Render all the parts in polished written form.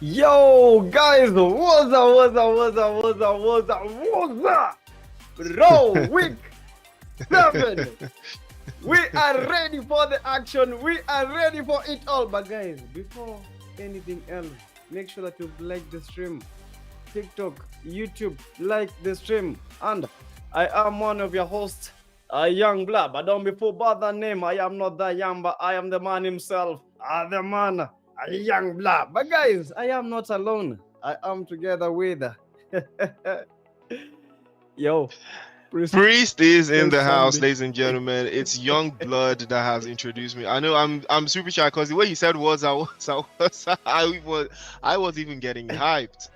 Yo, guys, what's up? Bro, week 7. We are ready for the action. We are ready for it all. But guys, before anything else, make sure that you like the stream. TikTok, YouTube, like the stream. And I am one of your hosts, a young blood. But don't be fooled by the name. I am not that young, but I am the man himself. The man, a young blood. But guys, I am not alone. I am together with yo, Priest is in the house, Sunday. ladies and gentlemen. It's Young Blood that has introduced me. I know I'm super shy because the way he said I was even getting hyped.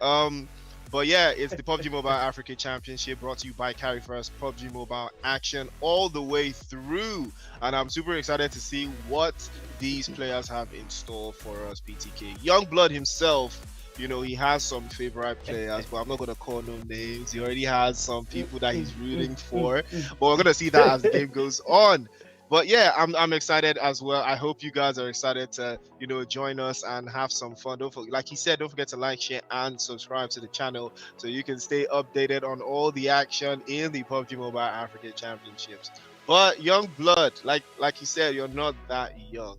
But yeah, it's the PUBG Mobile Africa Championship brought to you by Carry First PUBG Mobile action all the way through, and I'm super excited to see what these players have in store for us. PTK Young Blood himself, he has some favorite players, but I'm not going to call no names. He already has some people that he's rooting for, but we're going to see that as the game goes on. But yeah, I'm excited as well. I hope you guys are excited to, join us and have some fun. Like he said, don't forget to like, share, and subscribe to the channel so you can stay updated on all the action in the PUBG Mobile Africa Championships. But Young Blood, like he said, you're not that young.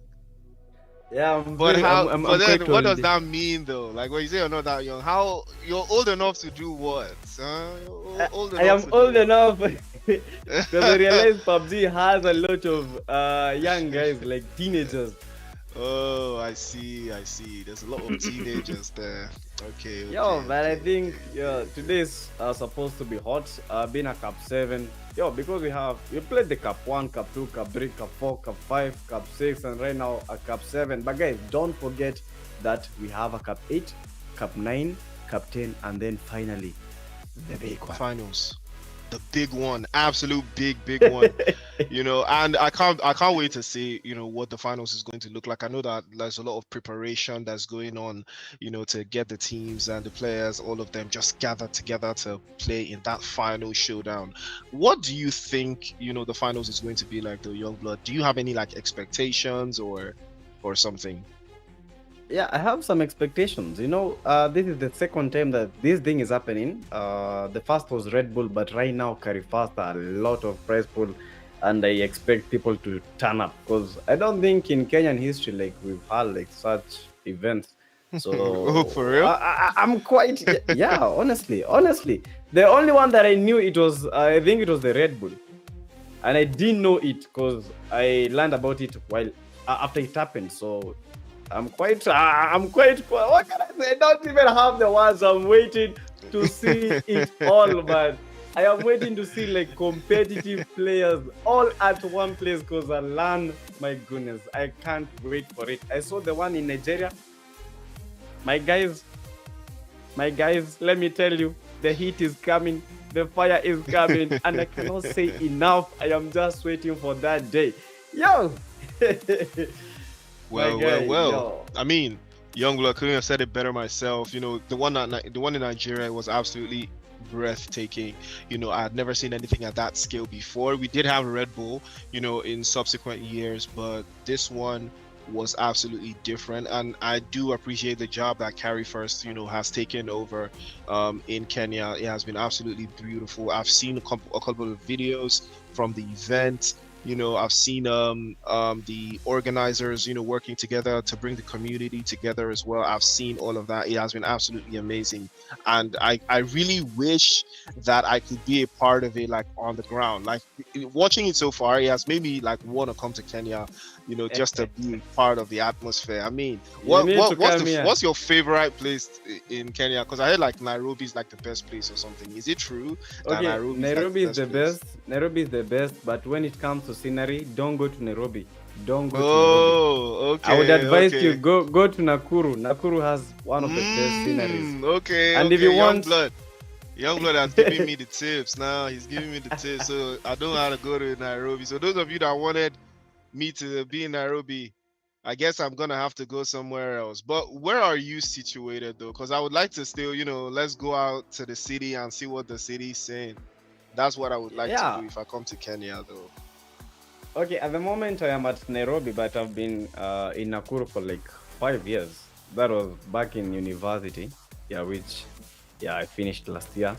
Yeah, But I'm then quite what does old. that mean though? Like when you say you're not that young, how you're old enough to do what? Huh? You're old I enough am to old do enough because I realize PUBG has a lot of young guys, like teenagers. Oh, I see. There's a lot of teenagers there. Okay. Yo, but I think today's supposed to be hot. Being a Cup 7. Yo, because we played the Cup 1, Cup 2, Cup 3, Cup 4, Cup 5, Cup 6, and right now a Cup 7. But guys, don't forget that we have a Cup 8, Cup 9, Cup 10, and then finally the big one. Finals. The big one, absolute big one. And I can't wait to see what the finals is going to look like. I know that there's a lot of preparation that's going on, to get the teams and the players, all of them just gathered together to play in that final showdown. What do you think the finals is going to be like, though, Youngblood? Do you have any expectations or something? Yeah, I have some expectations. This is the second time that this thing is happening. The first was Red Bull, but right now Carry Fast a lot of prize pool, and I expect people to turn up because I don't think in Kenyan history we've had such events. So Oh, for real? I'm quite yeah. Honestly, the only one that I knew I think it was the Red Bull, and I didn't know it because I learned about it while after it happened. So I'm quite what can I say? I don't even have the words. I'm waiting to see it all, but I am waiting to see competitive players all at one place because I learned, my goodness, I can't wait for it. I saw the one in Nigeria. My guys, let me tell you, the heat is coming, the fire is coming, and I cannot say enough. I am just waiting for that day. Yo! Well. Yo. I mean, Youngblood couldn't have said it better myself. The one in Nigeria was absolutely breathtaking. I had never seen anything at that scale before. We did have Red Bull, in subsequent years, but this one was absolutely different, and I do appreciate the job that Carry First has taken over in Kenya. It has been absolutely beautiful. I've seen a couple of videos from the event. I've seen the organizers working together to bring the community together as well. I've seen all of that. It has been absolutely amazing, and I really wish that I could be a part of it on the ground. Watching it so far, it has made me want to come to Kenya, just to be part of the atmosphere. I mean, what's your favorite place in Kenya? Because I heard Nairobi is the best place or something. Is it true that Okay, Nairobi is the best? Nairobi is the best, but when it comes to scenery, don't go to Nairobi. Don't go to Oh, Nairobi. I would advise okay. you go to Nakuru. Nakuru has one of the best sceneries. Okay, And okay. if you want, Youngblood has given me the tips now. He's giving me the tips, so I don't know how to go to Nairobi. So those of you that wanted me to be in Nairobi, I guess I'm gonna have to go somewhere else. But where are you situated though? Because I would like to still, let's go out to the city and see what the city's saying. That's what I would like to yeah. do if I come to Kenya though. Okay, at the moment I am at Nairobi, but I've been in Nakuru for 5 years. that was back in university. Yeah, which yeah, I finished last year.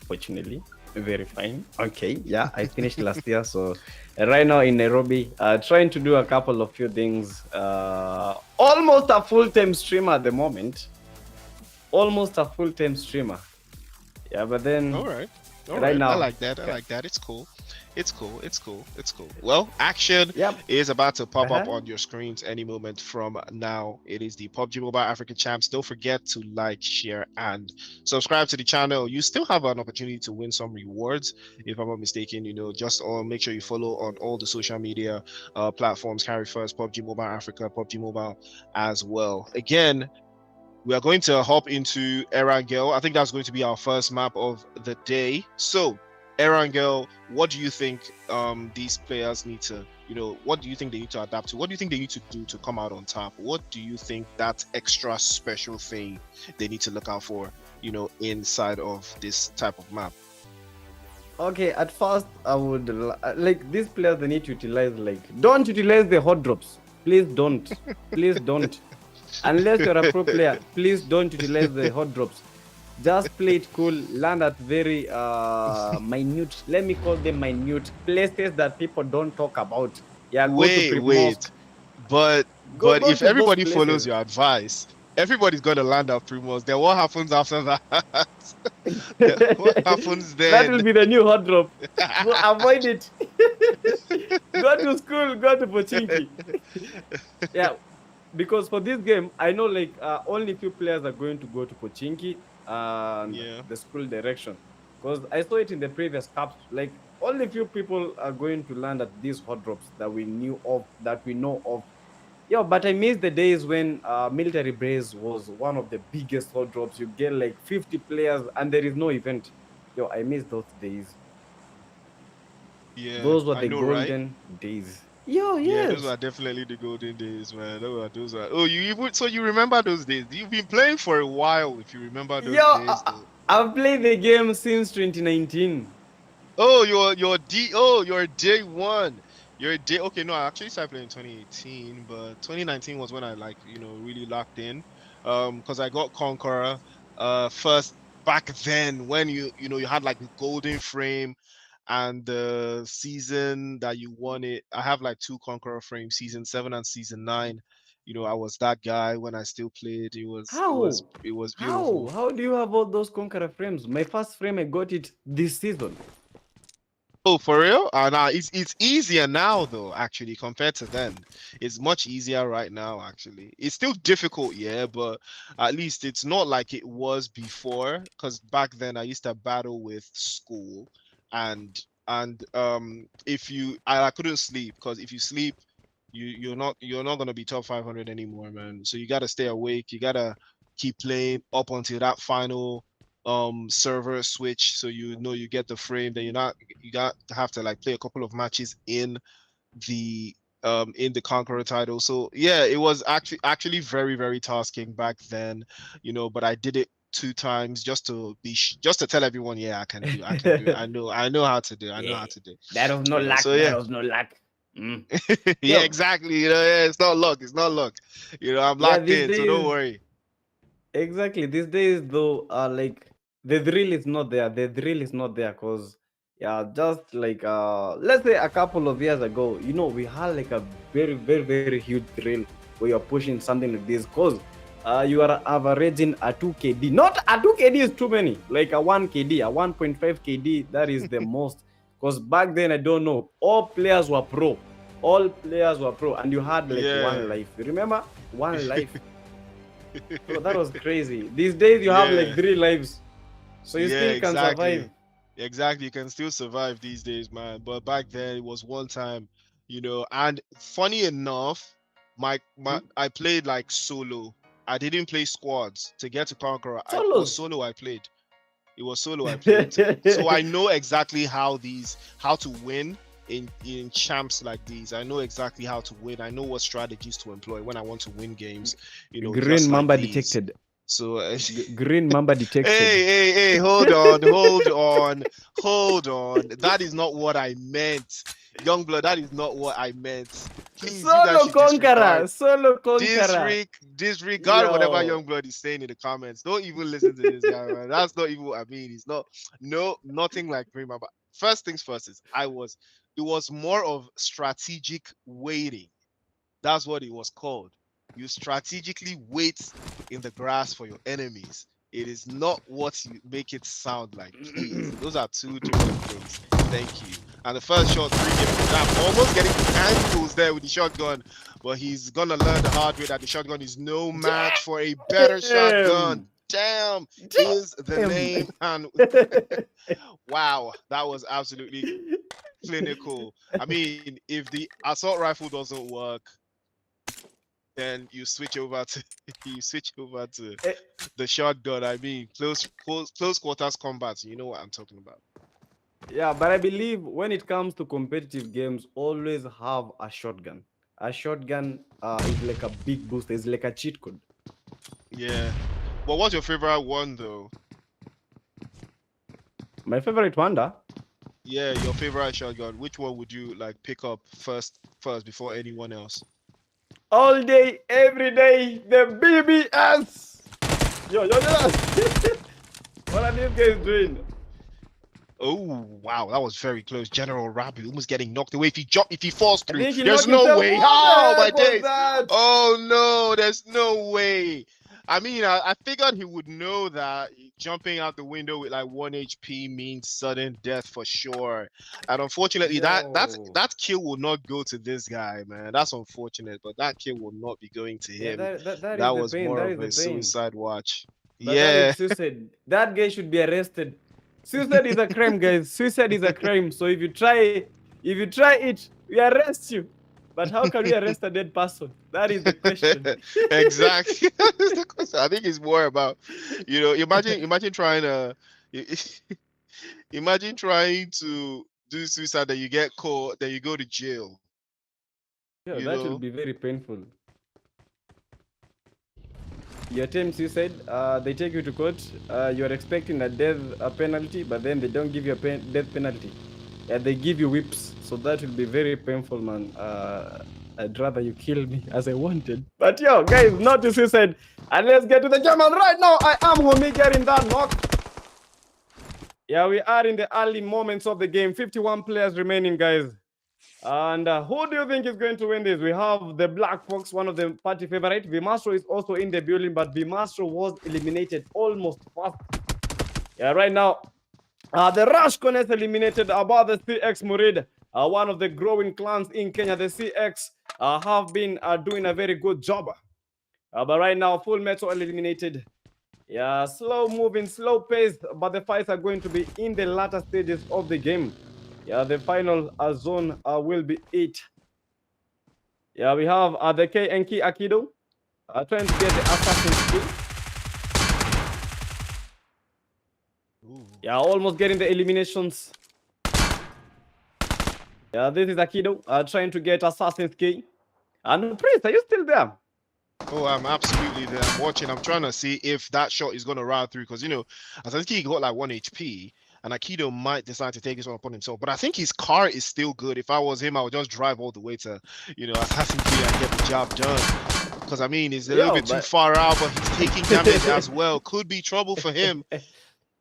Fortunately, very fine. Okay, yeah, I finished last year. So right now in Nairobi, trying to do a couple of few things. Almost a full-time streamer at the moment. Almost a full-time streamer. Yeah, but then All right. All right right. I now, like that. I like that. It's cool. It's cool. It's cool. It's cool. Well, action yep. is about to pop up Uh-huh. on your screens any moment from now. It is the PUBG Mobile African Champs. Don't forget to like, share, and subscribe to the channel. You still have an opportunity to win some rewards, if I'm not mistaken. Just make sure you follow on all the social media platforms. Carry First, PUBG Mobile Africa, PUBG Mobile as well. Again, we are going to hop into Erangel. I think that's going to be our first map of the day. So, Erangel, what do you think these players need to, what do you think they need to adapt to? What do you think they need to do to come out on top? What do you think that extra special thing they need to look out for, inside of this type of map? Okay, at first I would like these players. They need to utilize don't utilize the hot drops. Please don't. Please don't. Unless you're a pro player, please don't utilize the hot drops. Just play it cool. Land at very minute. Let me call them minute places that people don't talk about. Yeah, go to Wait, Primos. but Go if to those everybody follows places. your advice, everybody's gonna land at Primos. Then what happens after that? What happens That will then? be the new hot drop. So avoid it. Go to school. Go to Pochinki. Yeah, because for this game, I know only few players are going to go to Pochinki and Yeah. the school direction. Because I saw it in the previous cups, only few people are going to land at these hot drops that we know of. Yeah, but I miss the days when Military Base was one of the biggest hot drops. You get 50 players and there is no event. Yo, I miss those days. Yeah, Those were I the know, right? golden days. Yo, Yeah, those yes. are definitely the golden days, man. Those are. Oh, you remember those days? You've been playing for a while, if you remember Yo, those days, though. I've played the game since 2019. Oh, you're day one. You're day. Okay, no, I actually started playing in 2018, but 2019 was when I really locked in. Because I got Conqueror first back then when you had like the golden frame and the season that you won it. I have like two Conqueror frames, season 7 and season 9. I was that guy when I still played. How? It was How? beautiful. How do you have all those Conqueror frames? My first frame, I got it this season. Oh, for real? Nah, it's easier now though, actually, compared to then. It's much easier right now, actually. It's still difficult, yeah, but at least it's not like it was before. Because back then I used to battle with school, and if I couldn't sleep because if you sleep, you're not gonna be top 500 anymore, man. So you gotta stay awake. You gotta keep playing up until that final server switch so you get the frame. Then you got to have to like play a couple of matches the in the Conqueror title. So yeah, it was actually very, very tasking back then, but I did it 2 times just to tell everyone, yeah, I can do it. I know how to do it. I know Yeah, how to do it. that was no luck. So That yeah. was no luck. Mm. Yeah, Yo, exactly. Yeah, it's not luck. It's not luck. I'm yeah, locked these in, so don't days, worry. exactly. These days, though, the thrill is not there. The thrill is not there because, yeah, just let's say a couple of years ago, we had a very, very, very huge thrill where you're pushing something like this because you are averaging a 2 KD. Not a 2 KD is too many. Like a 1 KD, a 1.5 KD, that is the most. Because back then, I don't know, all players were pro. All players were pro, and you had one Yeah. life. You remember? One life. So that was crazy. These days you have Yeah. 3 lives, so you Yeah, still can exactly. survive. Exactly. You can still survive these days, man. But back then it was one time, and funny enough, my Hmm? I played like solo. I didn't play squads to get to Conqueror. It was Solos. solo I played. It was solo I played to, so I know exactly how to win in champs like these. I know exactly how to win. I know what strategies to employ when I want to win games, Green just like Mamba these. detected. So Green Mamba detected. hey, hold on, hold on, hold on. That is not what I meant. Youngblood, that is not what I meant. Please, you guys Solo should disregard. Conqueror, Solo Conqueror. Disregard whatever Yo. Youngblood is saying in the comments. Don't even listen to this guy, man. That's not even what I mean. He's not, no, nothing like Prima. But first things first is it was more of strategic waiting. That's what it was called. You strategically wait in the grass for your enemies. It is not what you make it sound like, please. Those are two different things. Thank you. And the first shot, 3 games. I'm almost getting the angles there with the shotgun, but he's gonna learn the hard way that the shotgun is no match for a better shotgun. Damn is the name. And wow, that was absolutely clinical. I mean, if the assault rifle doesn't work, then you switch over to the shotgun. I mean, close quarters combat. You know what I'm talking about. Yeah, but I believe when it comes to competitive games, always have a shotgun. A shotgun is like a big booster. It's like a cheat code. Yeah. Well, what's your favorite one though? My favorite wonder. Yeah, your favorite shotgun. Which one would you like pick up first before anyone else? All day, every day, the BBS. Yo. What are these guys doing? Oh wow, that was very close. General Rabi almost getting knocked away. If he falls I through, think he there's knocked no himself. way. What Oh the my heck was days! that? Oh no, there's no way. I mean, I figured he would know that jumping out the window with like 1 HP means sudden death for sure. And unfortunately, Yo. that kill will not go to this guy, man. That's unfortunate, but that kill will not be going to Yeah, him. that is That the was pain. more That of is the a pain. suicide watch. But that Yeah. is suicide. That guy should be arrested. Suicide is a crime, guys. Suicide is a crime. So if you try it, we arrest you. But how can we arrest a dead person? That is the question. Exactly. That's the question. I think it's more about, imagine trying to, imagine trying to do suicide, that you get caught, then you go to jail. Yeah, You that will know? be very painful. You attempt suicide, they take you to court. You're expecting a death penalty, but then they don't give you a death penalty. Yeah, they give you whips. So that will be very painful, man. I'd rather you kill me as I wanted. But yo, guys, not to suicide. And let's get to the German right now. I am homie getting that knock. Yeah, we are in the early moments of the game. 51 players remaining, guys. And who do you think is going to win this? We have the Black Fox, one of the party favorite. Vimastro is also in the building, but Vimastro was eliminated almost fast. Yeah, right now, the Rashcon has eliminated about the CX Murid, one of the growing clans in Kenya. The CX have been doing a very good job. But right now, Full Metal eliminated. Yeah, slow moving, slow pace, but the fights are going to be in the latter stages of the game. Yeah, the final zone will be it. Yeah, we have the Enki Akido trying to get the assassin's kill. Ooh. Yeah, almost getting the eliminations. Yeah, this is Akido trying to get assassin's key. And Prince, are you still there? Oh, I'm absolutely there. I'm watching. I'm trying to see if that shot is going to ride through, because, I think he got like 1 HP, and Aikido might decide to take this one upon himself. But I think his car is still good. If I was him, I would just drive all the way to, Assassin's Creed and get the job done. Because, I mean, he's a little bit too far out, but he's taking damage as well. Could be trouble for him.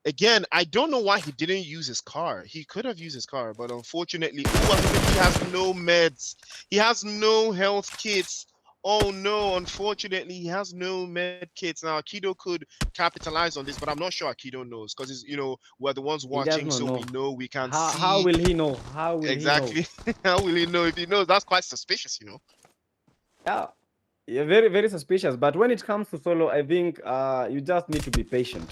Again, I don't know why he didn't use his car. He could have used his car, but unfortunately, he has no meds. He has no health kits. Oh no, unfortunately, he has no med kits. Now, Akido could capitalize on this, but I'm not sure Akido knows, because, we're the ones watching, so we know we can see. How will he know? How will exactly. he know? How will he know? If he knows, that's quite suspicious, Yeah, very, very suspicious. But when it comes to solo, I think you just need to be patient.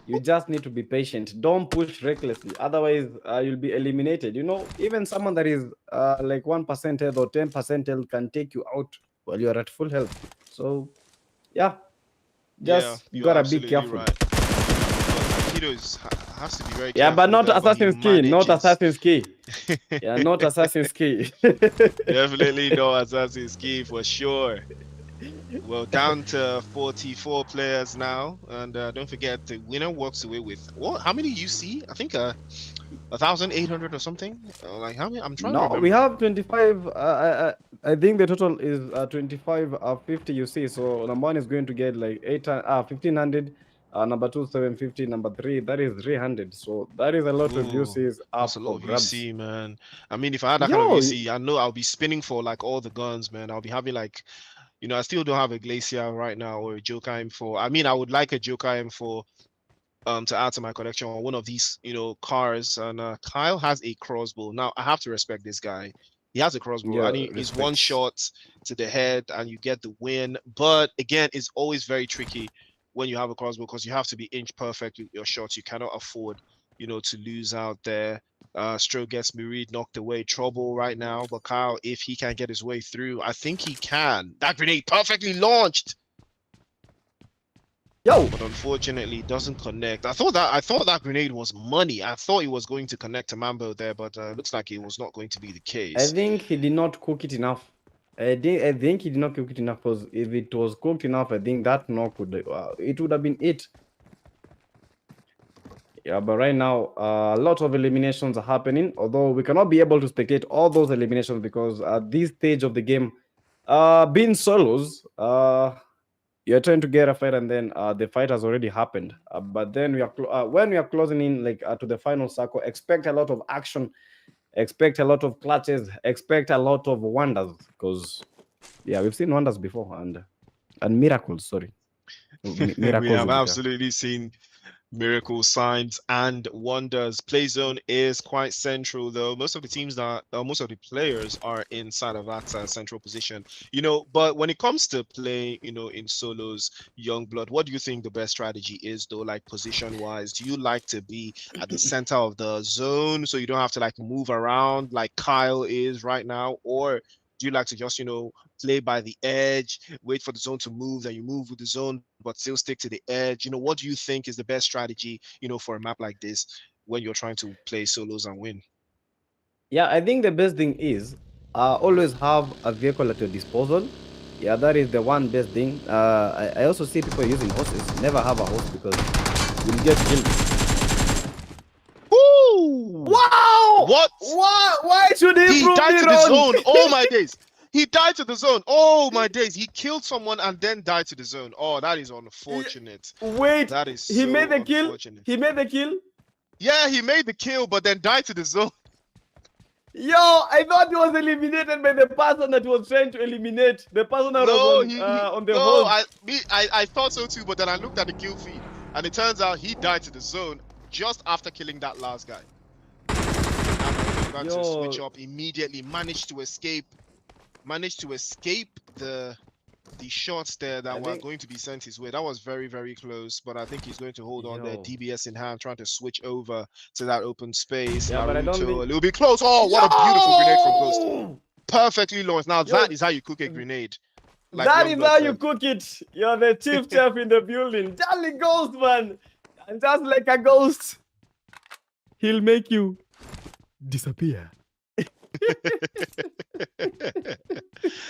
You just need to be patient. Don't push recklessly. Otherwise, you'll be eliminated. Even someone that is like 1% health or 10% health can take you out while you're at full health. So, yeah, just gotta be careful. Right. Akido has to be very careful. Yeah, but not Assassin's Key. Not Assassin's Key. Yeah, not Assassin's Key. Definitely no Assassin's Key for sure. Well, down to 44 players now, and don't forget the winner walks away with how many UC? I think 1,800 or something. Like how many? I'm trying to No, we remember. have 25. I think the total is 25 50. You see, so number one is going to get like 1500. Number two 750. Number three that is 300. So that is a lot of Ooh, UCs that's up a lot for of grabs. UC, man. I mean, if I had that kind of Yo, UC, I know I'll be spinning for like all the guns, man. I'll be having like, I still don't have a Glacier right now or a Joker M4. I mean, I would like a Joker M4 to add to my collection on one of these, cars. And Kyle has a crossbow. Now I have to respect this guy. He has a crossbow yeah, and he's one respect. shot to the head and you get the win. But again, it's always very tricky when you have a crossbow because you have to be inch perfect with your shots. You cannot afford, to lose out there. Stroh gets Murid knocked away. Trouble right now. But Kyle, if he can get his way through, I think he can. That grenade perfectly launched. Yo, But unfortunately it doesn't connect. I thought that grenade was money. I thought it was going to connect to Mambo there, but looks like it was not going to be the I case. think he did not cook it enough. I think he did not cook it enough because if it was cooked enough, I think that knock would have been it. Yeah, but right now, a lot of eliminations are happening. Although we cannot be able to spectate all those eliminations because at this stage of the game, being solos, you're trying to get a fight and then the fight has already happened. But then when we are closing in like to the final circle, expect a lot of action, expect a lot of clutches, expect a lot of wonders because yeah, we've seen wonders before and miracles. Sorry, We miracles have will be there. absolutely seen miracle signs and wonders. Play zone is quite central, though. Most of the players are inside of that central position. But when it comes to play, in solos, young blood, what do you think the best strategy is, though? Like position wise, do you like to be at the center of the zone so you don't have to like move around like Kyle is right now, or do you like to just play by the edge, wait for the zone to move, then you move with the zone, but still stick to the edge? What do you think is the best strategy, for a map like this when you're trying to play solos and win? Yeah, I think the best thing is always have a vehicle at your disposal. Yeah, that is the one best thing. I also see people using horses. Never have a horse because you'll get killed. Woo! Wow! What? Why should he He prove died me to the wrong? zone. Oh my days. He died to the zone. Oh my days. He killed someone and then died to the zone. Oh, that is unfortunate. Wait, That is he made so the kill. unfortunate. He made the kill. Yeah, he made the kill, but then died to the zone. Yo, I thought he was eliminated by the person that was trying to eliminate the person that was No, he on the no, host. I thought so too, but then I looked at the kill feed and it turns out he died to the zone just after killing that last guy. And I was about to switch Yo, up immediately, managed to escape the shots there I that were think going to be sent his way. That was very, very close, but I think he's going to hold on there, yo. DBS in hand, trying to switch over to that open space. Yeah, but I don't Naruto, a think. little bit close. Oh, what a beautiful grenade from Ghost. Yo, Perfectly launched. Now yo, that is how you cook a grenade, like that is Youngblood how you said. cook it. You're the chief chef in the building. Charlie Ghost, man. And just like a ghost, he'll make you disappear.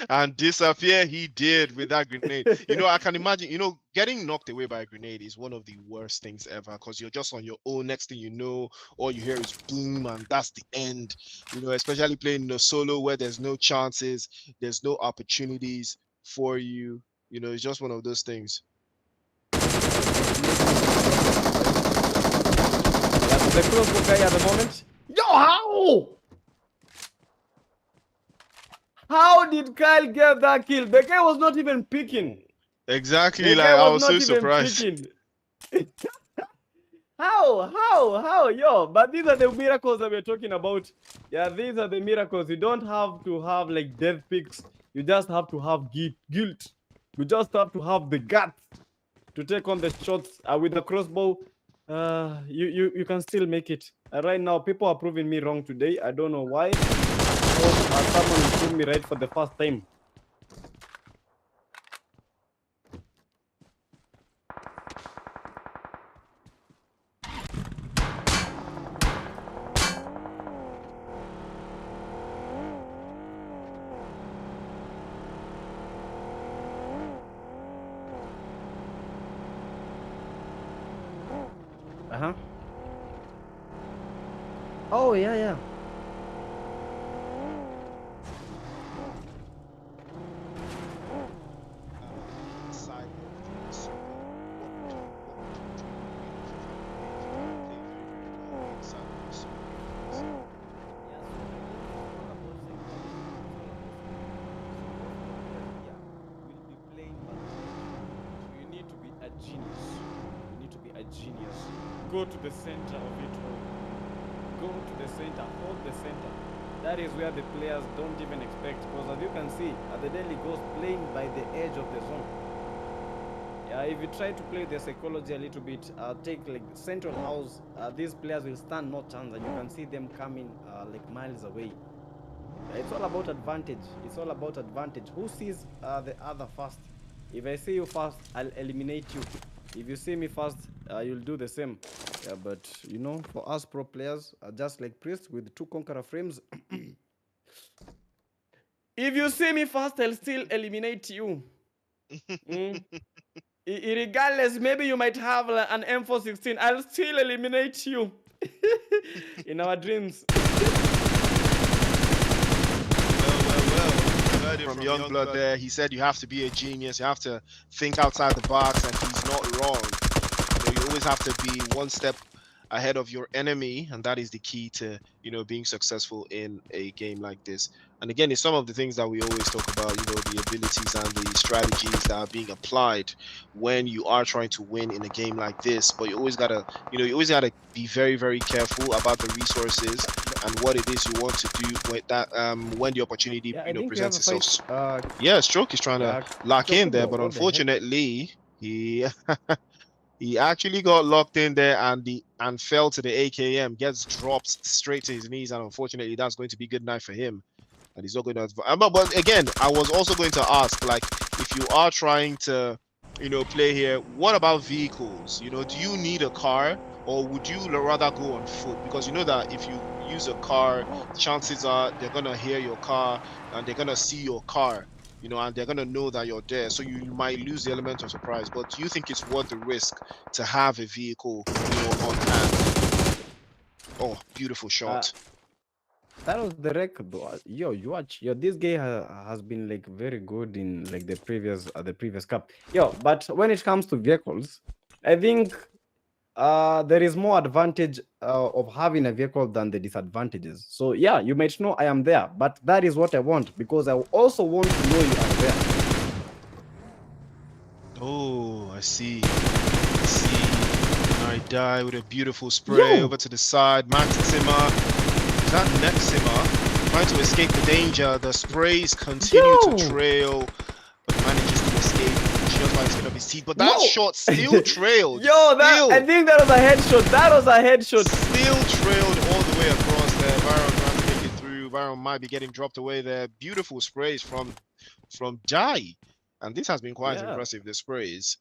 And disappear he did with that grenade. I can imagine, getting knocked away by a grenade is one of the worst things ever because you're just on your own. Next thing you know, all you hear is boom, and that's the end. Especially playing in a solo where there's no chances, there's no opportunities for you. It's just one of those things. Yeah, the crossbow guy at the moment. Yo, how? How did Kyle get that kill? The guy was not even picking. Exactly, The guy like I was was not so even surprised. picking. How? Yo, but these are the miracles that we're talking about. Yeah, these are the miracles. You don't have to have like death picks. You just have to have guilt. You just have to have the guts to take on the shots with the crossbow. You can still make it. Right now, people are proving me wrong today. I don't know why. Hope someone will prove me right for the first time. Uh-huh. Oh yeah, yeah. Inside of the circle, what would you play very, very well inside of the circle like this? Yeah, so I think it's all about psychology. It's all about psychology. So most of the players here will be playing by the edge. So you need to be a genius. You need to be a genius. Go to the center of it all. Go to the center. Hold the center. That is where the players don't even expect. Because as you can see, at the Daily Ghost playing by the edge of the zone. Yeah, if you try to play the psychology a little bit, take like the central house, these players will stand no chance, and you can see them coming like miles away. Yeah, it's all about advantage. It's all about advantage. Who sees the other first? If I see you first, I'll eliminate you. If you see me first, you'll do the same. Yeah, but you know, for us pro players, just like Priest with two Conqueror frames, if you see me first, I'll still eliminate you. Mm. Regardless, maybe you might have an M416. I'll still eliminate you in our dreams. Well. Heard it from Youngblood there. He said you have to be a genius. You have to think outside the box, and he's not wrong. You always have to be one step ahead of your enemy, and that is the key to being successful in a game like this. And again, it's some of the things that we always talk about, the abilities and the strategies that are being applied when you are trying to win in a game like this. But you always gotta, be very, very careful about the resources and what it is you want to do with that when the opportunity Yeah, I think we have presents a fight. itself. Yeah, Stroke is trying to Yeah, lock in there, Kichokubo, but what the heck? unfortunately he he actually got locked in there and fell to the AKM, gets dropped straight to his knees, and unfortunately that's going to be good night for him. And he's not going to. But again, I was also going to ask, like, if you are trying to, play here, what about vehicles? Do you need a car, or would you rather go on foot? Because you know that if you use a car, chances are they're gonna hear your car and they're gonna see your car, and they're gonna know that you're there. So you might lose the element of surprise. But do you think it's worth the risk to have a vehicle, on hand? Oh, beautiful Uh, shot. that was the record, though. Yo, you watch. Yo, this guy has been like very good in like the previous cup. Yo, but when it comes to vehicles, I think there is more advantage of having a vehicle than the disadvantages. So yeah, you might know I am there, but that is what I want because I also want to know you are there. Oh, I see. I see. I die with a beautiful spray Yo, over to the side. Maxima, is that Nexima? Trying to escape the danger. The sprays continue to yo, trail, but manages to escape just by the skin of his teeth. But that no. shot still trailed. Yo, that I think that was a headshot. That was a headshot. Still trailed all the way across there. Byron trying to make it through. Byron might be getting dropped away there. Beautiful sprays from Jai. And this has been quite Yeah. impressive, the sprays.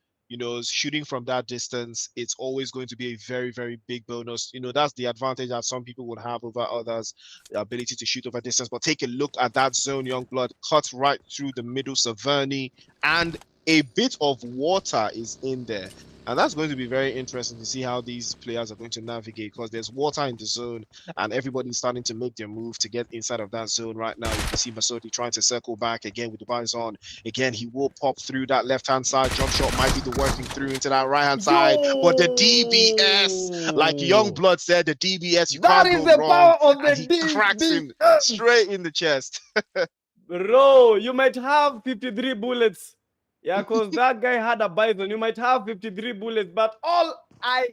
Shooting from that distance, it's always going to be a very, very big bonus. That's the advantage that some people would have over others, the ability to shoot over distance. But take a look at that zone, Youngblood, cuts right through the middle, Saverni, and a bit of water is in there. And that's going to be very interesting to see how these players are going to navigate because there's water in the zone and everybody's starting to make their move to get inside of that zone right now. You can see Masodi trying to circle back again with the buys on. Again, he will pop through that left-hand side. Jump shot might be the working through into that right-hand side. But the DBS, like Yo, Youngblood said, the DBS, you that can't is go the wrong. power of And the he cracks him DBS. straight in the chest. Bro, you might have 53 bullets. Yeah, because that guy had a bison. You might have 53 bullets, but all I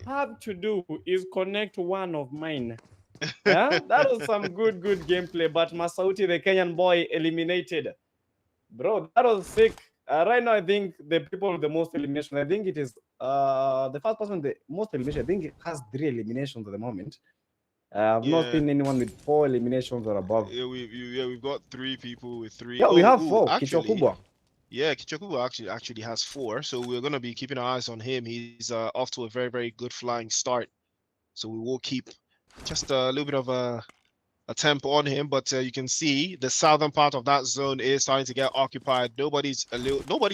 have to do is connect one of mine. Yeah, that was some good gameplay. But Masauti, the Kenyan boy, eliminated. Bro, that was sick. Right now, I think the people with the most eliminations, I think it is the first person with the most elimination. I think it has 3 eliminations at the moment. I've not Yeah. seen anyone with 4 eliminations or above. We've got 3 people with three. Yeah, we have Oh, 4. Kichwa actually, kubwa. yeah, Kichokubo actually has 4, so we're gonna be keeping our eyes on him. He's off to a very, very good flying start, so we will keep just a little bit of a tempo on him. But you can see the southern part of that zone is starting to get occupied. Nobody's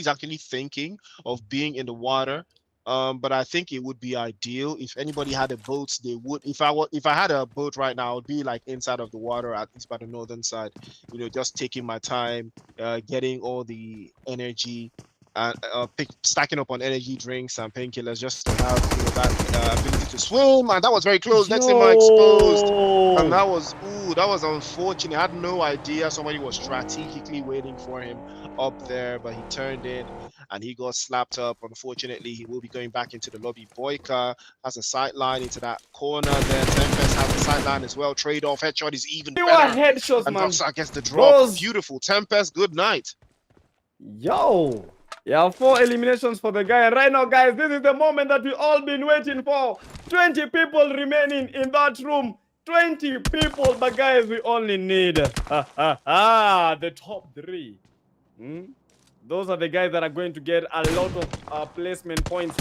actually thinking of being in the water. But I think it would be ideal if anybody had a boat. They would. If I had a boat right now, it would be like inside of the water, at least by the northern side. Just taking my time, getting all the energy, and stacking up on energy drinks and painkillers just to have that ability to swim. And that was very close. Next thing, my exposed. And Yo. that was unfortunate. I had no idea somebody was strategically waiting for him up there, but he turned in and he got slapped up. Unfortunately, he will be going back into the lobby. Boyka has a sight line into that corner there. Tempest has a sight line as well. Trade-off headshot is even You are better. headshots, And man. Doxa gets the drop. Those... Beautiful. Tempest, good night. Yo. Yeah, 4 eliminations for the guy. And right now, guys, this is the moment that we all been waiting for. 20 people remaining in that room. 20 people, but guys, we only need the top 3. Those are the guys that are going to get a lot of placement points.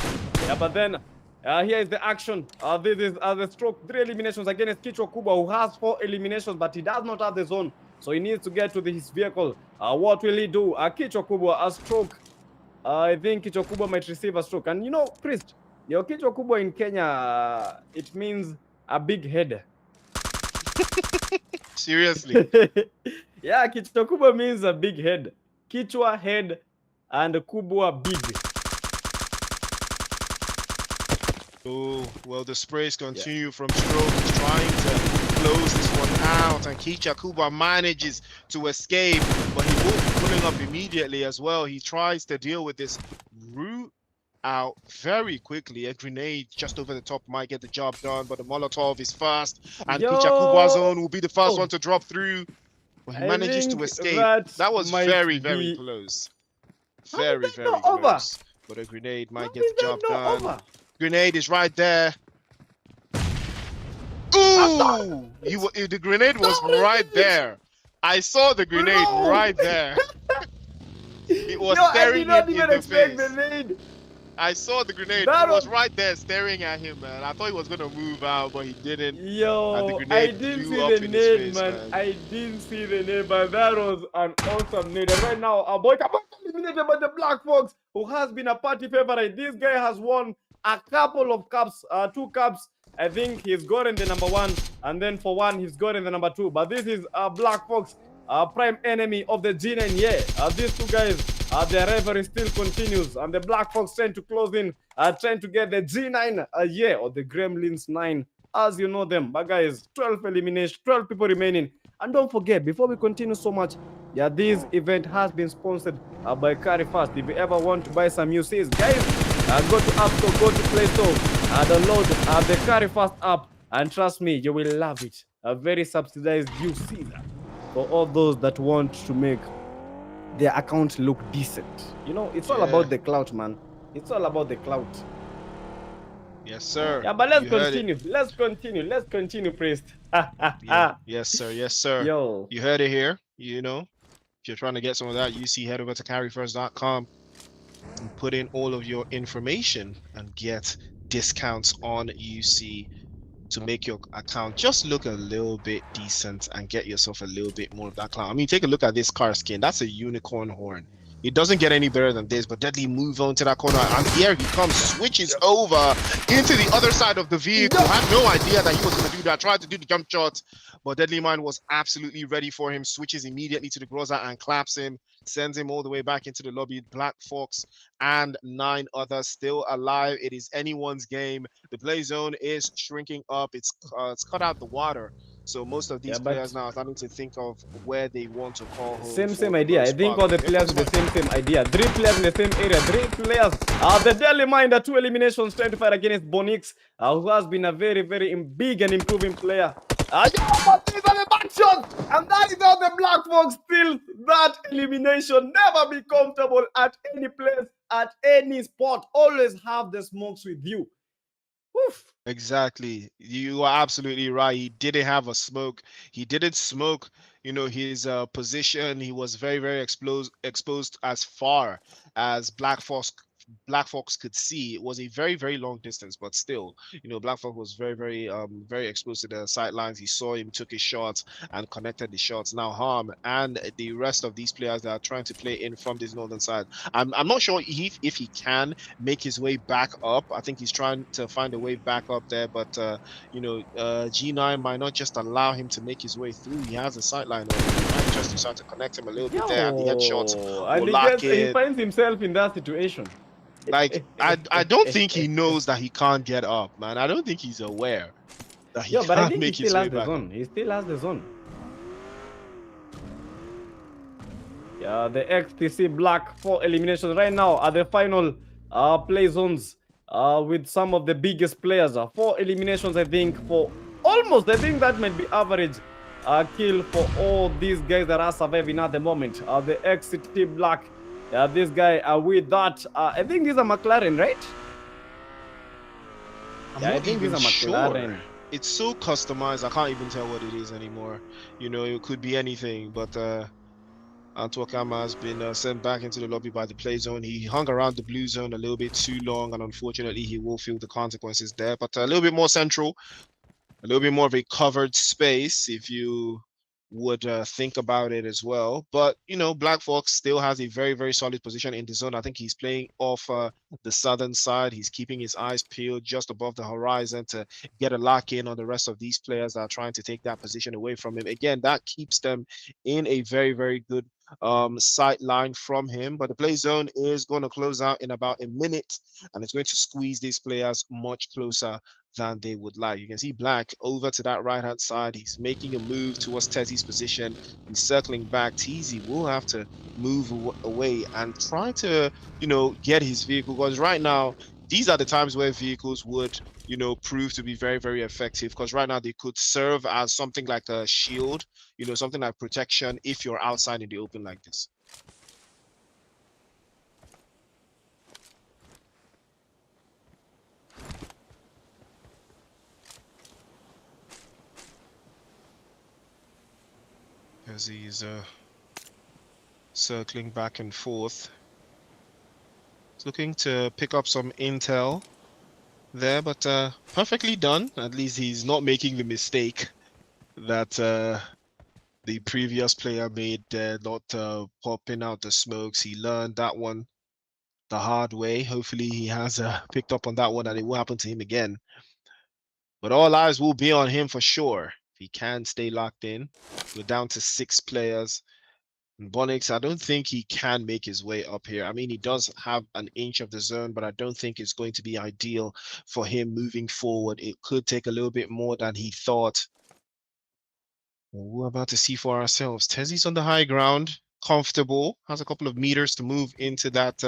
Yeah, but then here is the action. This is the stroke 3 eliminations against Kichwa Kubwa, who has 4 eliminations, but he does not have the zone. So he needs to get to his vehicle. What will he do? Kichwa Kubwa, a stroke. I think Kichwa Kubwa might receive a stroke. And Priest, Kichwa Kubwa in Kenya, it means a big head. Seriously. Yeah, Kichwa Kubwa means a big head. Kichwa, head, and Kubwa, big. Oh, well, the sprays continue from Stroke. He's trying to close this one out, and Kichwa Kubwa manages to escape, but he will be pulling up immediately as well. He tries to deal with this route out very quickly. A grenade just over the top might get the job done, but the Molotov is fast, and Kichwa Kubwa's zone will be the first one to drop through. But he manages to escape. That was very, very close. Very, very close. But a grenade might get the job done. Grenade is right there. Ooh! The grenade was right there. I saw the grenade right there. It was staring him in the face. I saw the grenade. It was right there staring at him, man. I thought he was going to move out, but he didn't. Yo, I didn't see the nade, man. I didn't see the nade, but that was an awesome nade. And right now, our boy got eliminated by the Black Fox, who has been a party favorite. This guy has won a couple of cups, 2 cups. I think he's gotten the number 1, and then for 1, he's gotten the number 2. But this is Black Fox, prime enemy of the G9. Yeah, these 2 guys, their rivalry still continues, and the Black Fox trying to close in, trying to get the G9, or the Gremlins 9, as you know them. But guys, 12 elimination, 12 people remaining. And don't forget, before we continue so much, yeah, this event has been sponsored by Carry Fast. If you ever want to buy some UCs, guys, go to App Store, go to Play Store, download the Carry Fast app, and trust me, you will love it. A very subsidized UC for all those that want to make their account look decent. It's all about the clout, man. It's all about the clout. Yes, sir. Yeah, but let's continue. Let's continue, Priest. Yeah. Yes, sir. Yes, sir. Yo. You heard it here. If you're trying to get some of that UC, head over to carryfirst.com and put in all of your information and get discounts on UC to make your account just look a little bit decent and get yourself a little bit more of that clout. I mean, take a look at this car skin. That's a unicorn horn. It doesn't get any better than this, but Deadly move on to that corner, and here he comes, switches over into the other side of the vehicle. Had no idea that he was going to do that. Tried to do the jump shot, but Deadly Mind was absolutely ready for him. Switches immediately to the Groza and claps him, sends him all the way back into the lobby. Black Fox and 9 others still alive. It is anyone's game. The play zone is shrinking up. It's cut out the water. So most of these players now are starting to think of where they want to call home. Same idea. I think all the players with the same idea. 3 players in the same area. 3 players. The Deadly Mind, 2 eliminations trying to fight against Bonix, who has been a very, very big and improving player. But these are the back shots, and that is how the Black Fox steals that elimination. Never be comfortable at any place, at any spot. Always have the smokes with you. Oof. Exactly. You are absolutely right. He didn't have a smoke. He didn't smoke, his position. He was very, very exposed as far as Black Fox Black Fox could see, it was a very, very long distance, but still, Black Fox was very, very, very exposed to the sidelines. He saw him, took his shots, and connected the shots. Now, Harm and the rest of these players that are trying to play in from this northern side, I'm not sure if he can make his way back up. I think he's trying to find a way back up there, but G9 might not just allow him to make his way through. He has a sideline on him. He might just decide to connect him a little bit there, and the headshots Yo, and will lock he in. finds himself in that situation. Like I don't think he knows that he can't get up, man. I don't think he's aware that he Yo, but I can't think he make his still way has the back up. zone. He still has the zone. Yeah, the XTC Black 4 eliminations right now are the final play zones with some of the biggest players. 4 eliminations, I think, for almost, I think that might be average kill for all these guys that are surviving at the moment. The XTC Black, this guy with that, I think these are McLaren, right? I think these are McLaren. Sure. It's so customized, I can't even tell what it is anymore. It could be anything, but Antoine has been sent back into the lobby by the play zone. He hung around the blue zone a little bit too long, and unfortunately, he will feel the consequences there. But a little bit more central, a little bit more of a covered space, if you would think about it as well. But Black Fox still has a very, very solid position in the zone. I think he's playing off the southern side. He's keeping his eyes peeled just above the horizon to get a lock in on the rest of these players that are trying to take that position away from him. Again, that keeps them in a very, very good sight line from him. But the play zone is going to close out in about a minute, and it's going to squeeze these players much closer than they would like. You can see Black over to that right-hand side. He's making a move towards Tezzy's position. He's circling back. Teasy will have to move away and try to, get his vehicle, because right now, these are the times where vehicles would, prove to be very, very effective, because right now they could serve as something like a shield, something like protection if you're outside in the open like this. As he's circling back and forth. He's looking to pick up some intel there, but perfectly done. At least he's not making the mistake that the previous player made there, not popping out the smokes. He learned that one the hard way. Hopefully he has picked up on that one and it will happen to him again. But all eyes will be on him for sure. If he can stay locked in. We're down to 6 players. And Bonix, I don't think he can make his way up here. I mean, he does have an inch of the zone, but I don't think it's going to be ideal for him moving forward. It could take a little bit more than he thought. We're about to see for ourselves. Tezzy's on the high ground, comfortable, has a couple of meters to move into that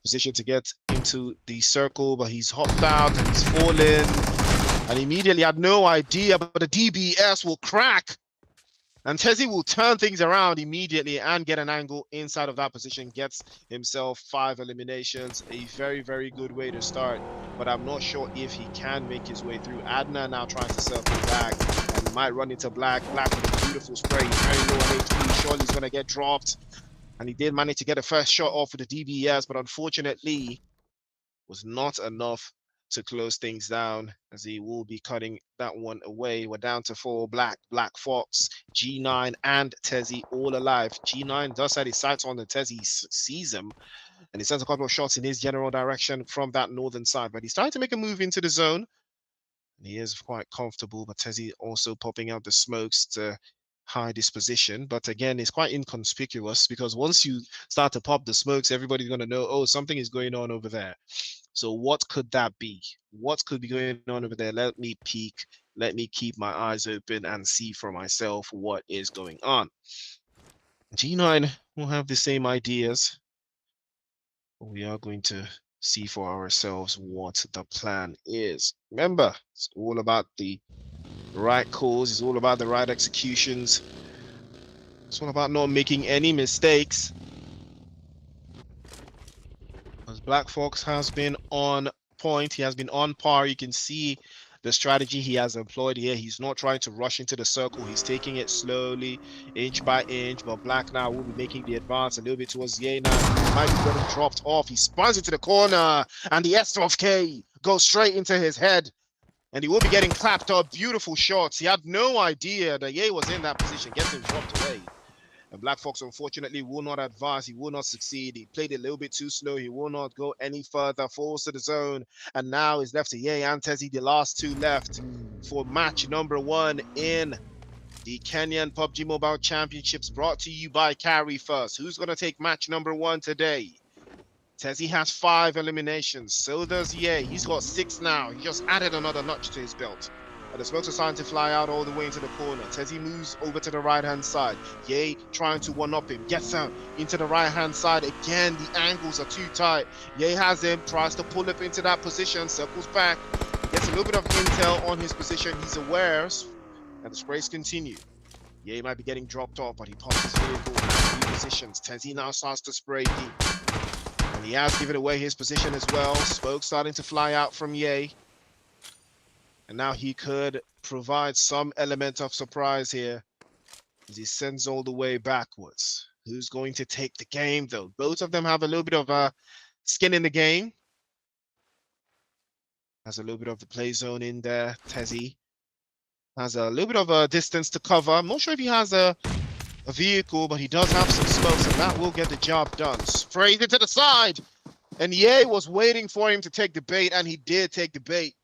position to get into the circle, but he's hopped out and he's fallen. And immediately had no idea, but the DBS will crack. And Tezzy will turn things around immediately and get an angle inside of that position, gets himself 5 eliminations. A very, very good way to start, but I'm not sure if he can make his way through. Adna now trying to circle back and might run into Black. Black with a beautiful spray, very low on HP. Surely he's going to get dropped. And he did manage to get a first shot off with the DBS, but unfortunately was not enough to close things down, as he will be cutting that one away. We're down to 4. Black Fox, G9, and Tezzy all alive. G9 does set his sights on the Tezzy, sees him, and he sends a couple of shots in his general direction from that northern side. But he's trying to make a move into the zone. And he is quite comfortable, but Tezzy also popping out the smokes to hide his position. But again, it's quite inconspicuous, because once you start to pop the smokes, everybody's going to know, oh, something is going on over there. So what could that be? What could be going on over there? Let me peek. Let me keep my eyes open and see for myself what is going on. G9 will have the same ideas. We are going to see for ourselves what the plan is. Remember, it's all about the right calls. It's all about the right executions. It's all about not making any mistakes. Because Black Fox has been on point. He has been on par. You can see the strategy he has employed here. He's not trying to rush into the circle. He's taking it slowly, inch by inch. But Black now will be making the advance a little bit towards Ye now. He might be getting dropped off. He spins into the corner, and the S12K goes straight into his head. And he will be getting clapped up. Beautiful shots. He had no idea that Ye was in that position. Gets him dropped away. And Black Fox, unfortunately, will not advance. He will not succeed. He played it a little bit too slow. He will not go any further. Falls to the zone. And now is left to Ye and Tezzy, the last two left for match number 1 in the Kenyan PUBG Mobile Championships, brought to you by Carry First. Who's going to take match number 1 today? Tezzy has 5 eliminations. So does Ye. He's got 6 now. He just added another notch to his belt. And the smokes are starting to fly out all the way into the corner. Tezzy moves over to the right-hand side. Ye trying to one-up him. Gets him into the right-hand side. Again, the angles are too tight. Ye has him. Tries to pull up into that position. Circles back. Gets a little bit of intel on his position. He's aware. And the sprays continue. Ye might be getting dropped off, but he pops his vehicle. Repositions. Tezzy now starts to spray deep. And he has given away his position as well. Smoke starting to fly out from Ye. And now he could provide some element of surprise here as he sends all the way backwards. Who's going to take the game, though? Both of them have a little bit of skin in the game. Has a little bit of the play zone in there. Tezzy has a little bit of a distance to cover. I'm not sure if he has a vehicle, but he does have some smokes, and that will get the job done. Sprays it to the side. And Ye was waiting for him to take the bait, and he did take the bait.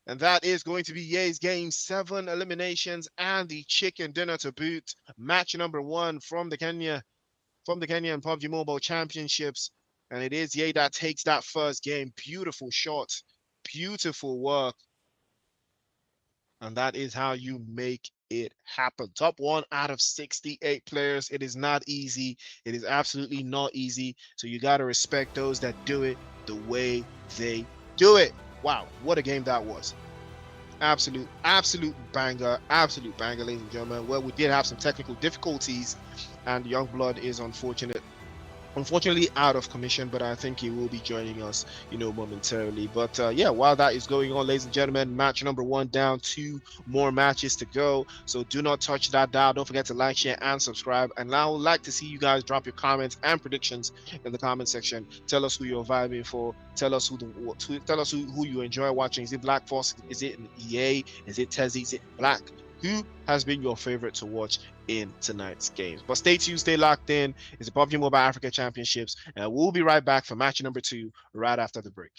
And that is going to be Ye's game. 7 eliminations and the chicken dinner to boot. Match number 1 from the Kenyan PUBG Mobile Championships. And it is Ye that takes that first game. Beautiful shot. Beautiful work. And that is how you make it happen. Top 1 out of 68 players. It is not easy. It is absolutely not easy. So you got to respect those that do it the way they do it. Wow, what a game that was. Absolute banger, ladies and gentlemen. Well, we did have some technical difficulties, and Youngblood is unfortunately out of commission, but I think he will be joining us, momentarily. But yeah, while that is going on, ladies and gentlemen, match number 1 down, 2 more matches to go. So do not touch that dial. Don't forget to like, share, and subscribe. And I would like to see you guys drop your comments and predictions in the comment section. Tell us who you're vibing for. Tell us who you enjoy watching. Is it Black Fox? Is it EA? Is it Tezzy? Is it Black? Who has been your favorite to watch in tonight's games? But stay tuned, stay locked in. It's the PUBG Mobile Africa Championships, and we'll be right back for match number 2 right after the break.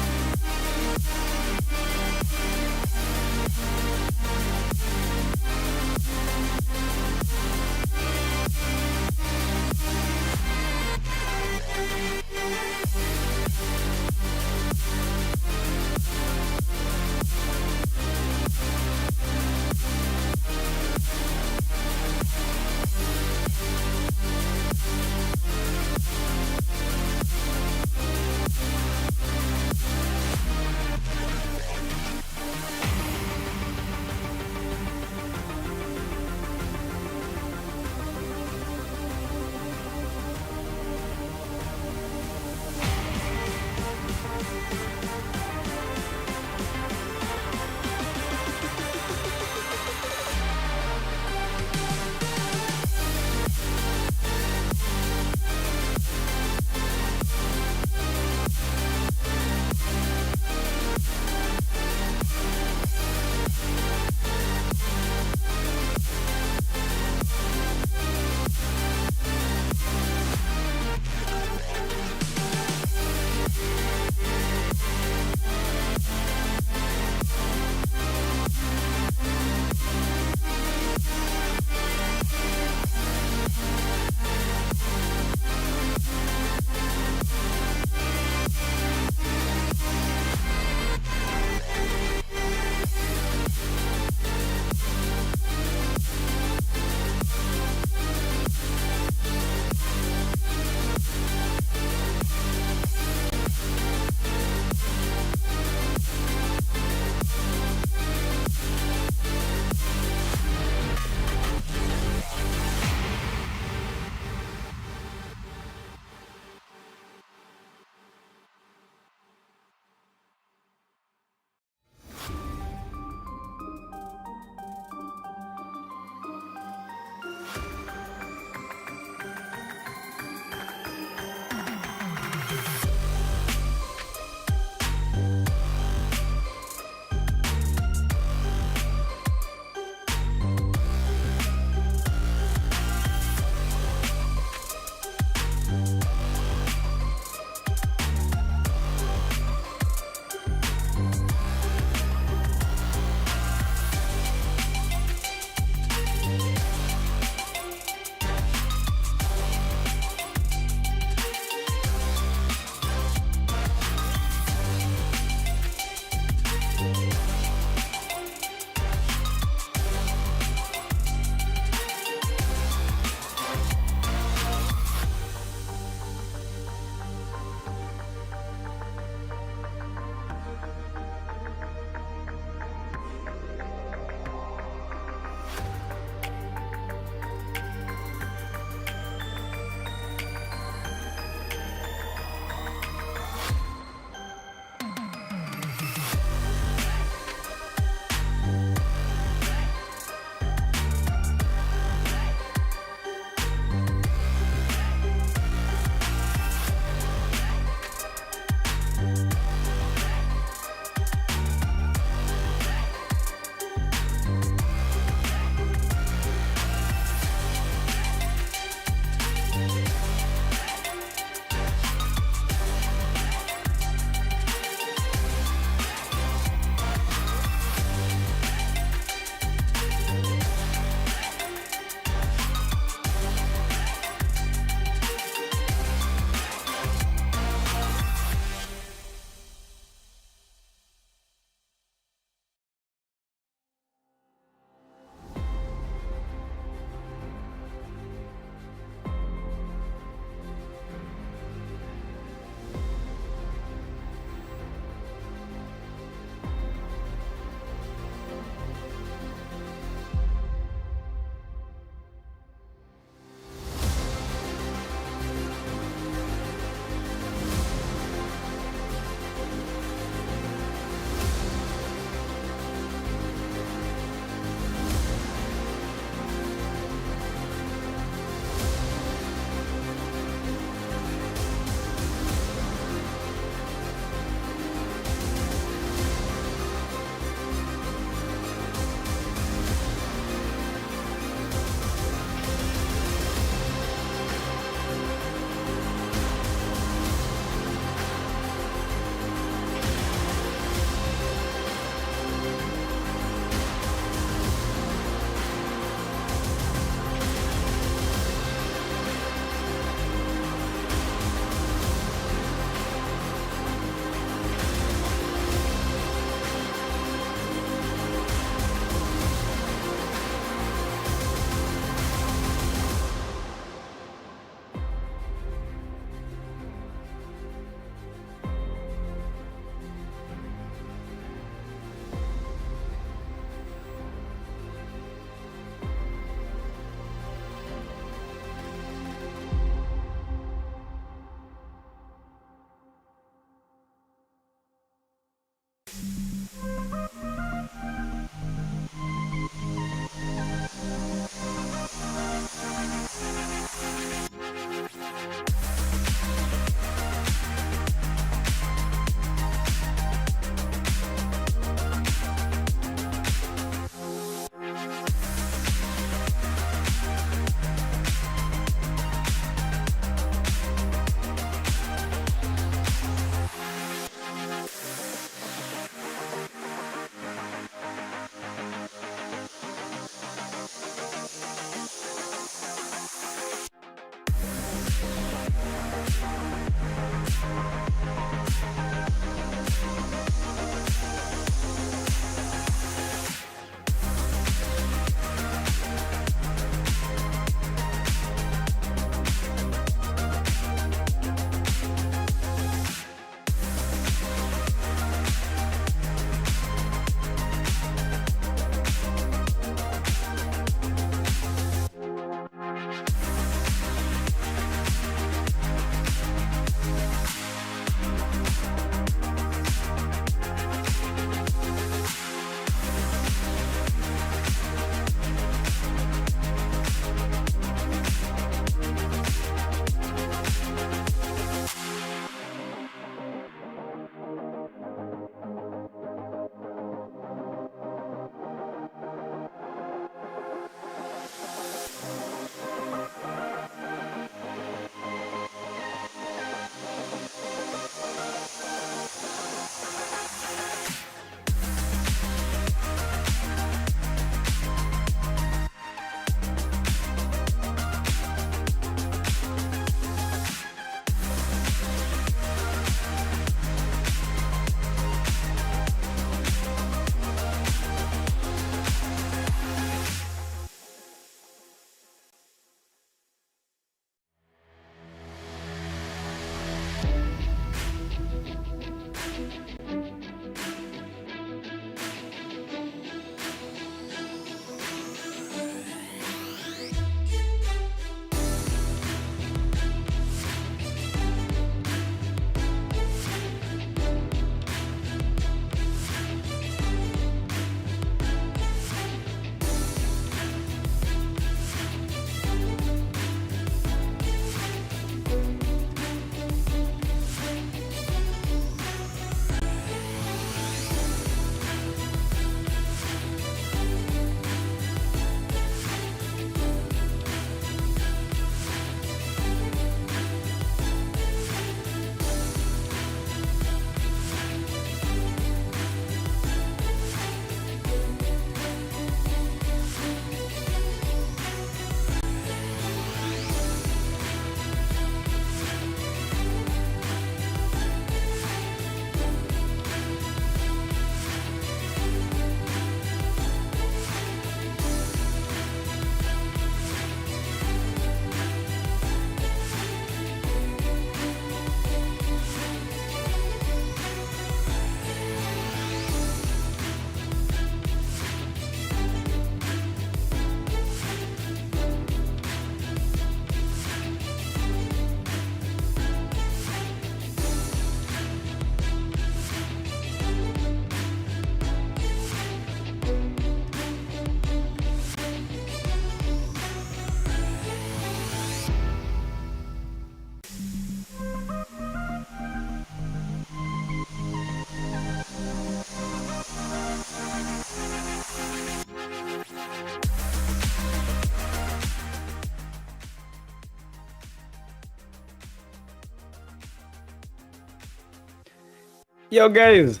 Yo guys,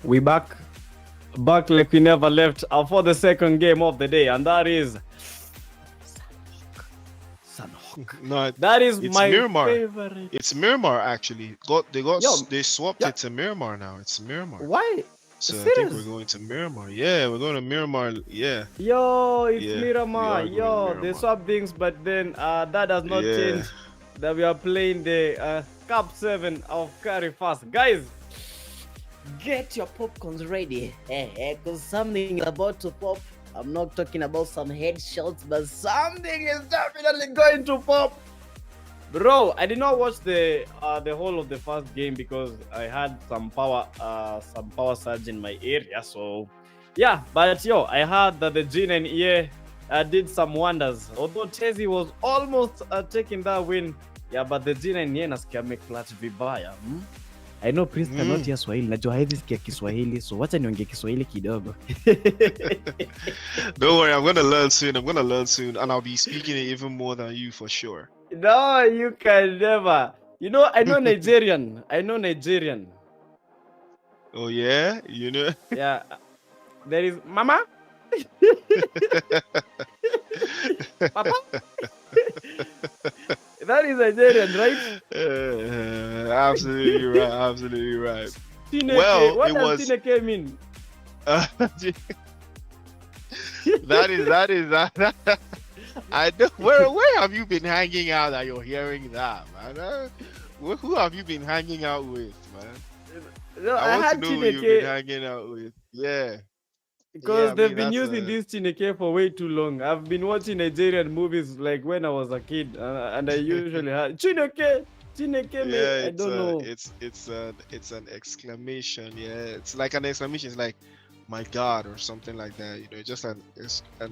we back like we never left for the second game of the day, and that is Sunhawk. No, That is it's my Miramar. favorite. It's Miramar actually. They swapped yeah. it to Miramar now. It's Miramar. Why? So I Serious? think we're going to Miramar. Yeah, we're going to Miramar. Yeah. Yo, it's Yeah, Miramar. we are going to Yo, they Miramar. swap things, but then that does not Yeah. change that we are playing the Cup 7 of Curry Fast. Guys, get your popcorns ready, because something is about to pop. I'm not talking about some headshots, but something is definitely going to pop. Bro, I did not watch the whole of the first game because I had some power surge in my area. So yeah, but yo, I heard that the Jin and EA did some wonders. Although Tezi was almost taking that win, yeah, but the Jin and EA nasikia clutch vibaya. I know Prince cannot hear Swahili. Najua hawezi sikia Kiswahili, so wacha niongee Kiswahili kidogo. Don't worry, I'm gonna learn soon. And I'll be speaking it even more than you for sure. No, you can never. You know, I know Nigerian. Oh yeah, you know. Yeah, there is Mama. Papa. That is Nigerian, right? Absolutely right. Absolutely right. Chineke. Well, What it does was. Chineke mean? That. I don't. Where have you been hanging out that you're hearing that, man? Who have you been hanging out with, man? No, I I want to had know who you've been Chineke hanging out with. Yeah, yeah. because I they've mean, been that's using a. this Chineke for way too long. I've been watching Nigerian movies like when I was a kid, and I usually had Chineke, Chineke me. Yeah, I don't know. it's an exclamation. Yeah, it's like an exclamation. It's like, my God, or something like that. Just an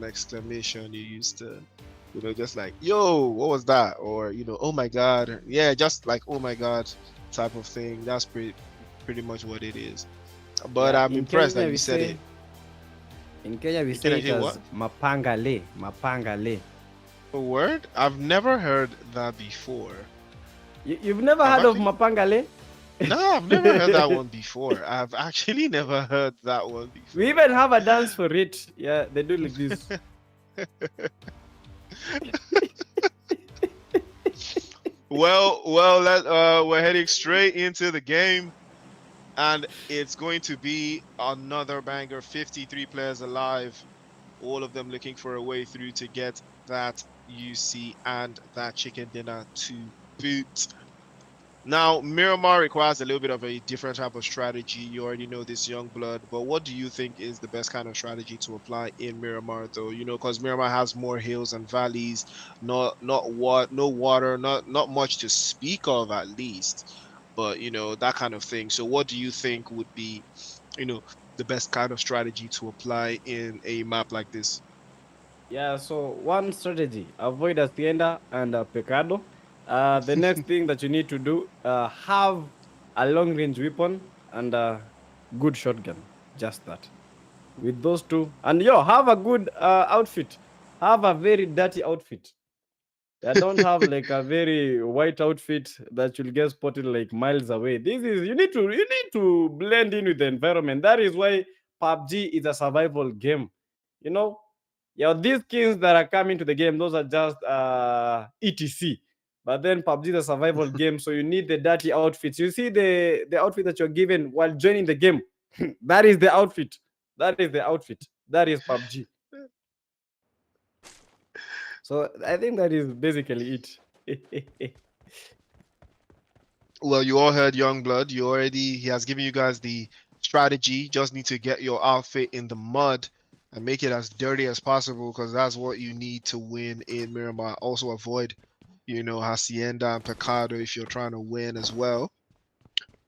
exclamation you used to, just like, yo, what was that? Or oh my God. Yeah, just like, oh my God, type of thing. That's pretty much what it is. But Yeah, I'm impressed that you said it. In Kenya we In Kenya, say it you as what? mapangale, mapangale. A word? I've never heard that before. You've never I've heard of actually mapangale? No, I've never heard that one before. I've actually never heard that one We before. even have a dance for it. Yeah, they do like this. We're heading straight into the game, and it's going to be another banger. 53 players alive, all of them looking for a way through to get that UC and that chicken dinner to boot. Now, Miramar requires a little bit of a different type of strategy. You already know this young blood, but what do you think is the best kind of strategy to apply in Miramar, though? Because Miramar has more hills and valleys, not what, no water, not much to speak of at least, but that kind of thing. So, what do you think would be, you know, the best kind of strategy to apply in a map like this? Yeah, so one strategy, avoid Hacienda and Pecado. The next thing that you need to do, have a long range weapon and a good shotgun. Just that. With those two. And have a good outfit. Have a very dirty outfit. I don't have like a very white outfit that you'll get spotted like miles away. This is you need to blend in with the environment. That is why PUBG is a survival game. You know, yeah, these skins that are coming to the game, those are just etc. But then PUBG is a survival game, so you need the dirty outfits. You see the outfit that you're given while joining the game. That is the outfit. That is the outfit. That is PUBG. So I think that is basically it. Well, you all heard Youngblood. He has given you guys the strategy. Just need to get your outfit in the mud and make it as dirty as possible because that's what you need to win in Miramar. Also avoid, Hacienda and Pecado if you're trying to win as well.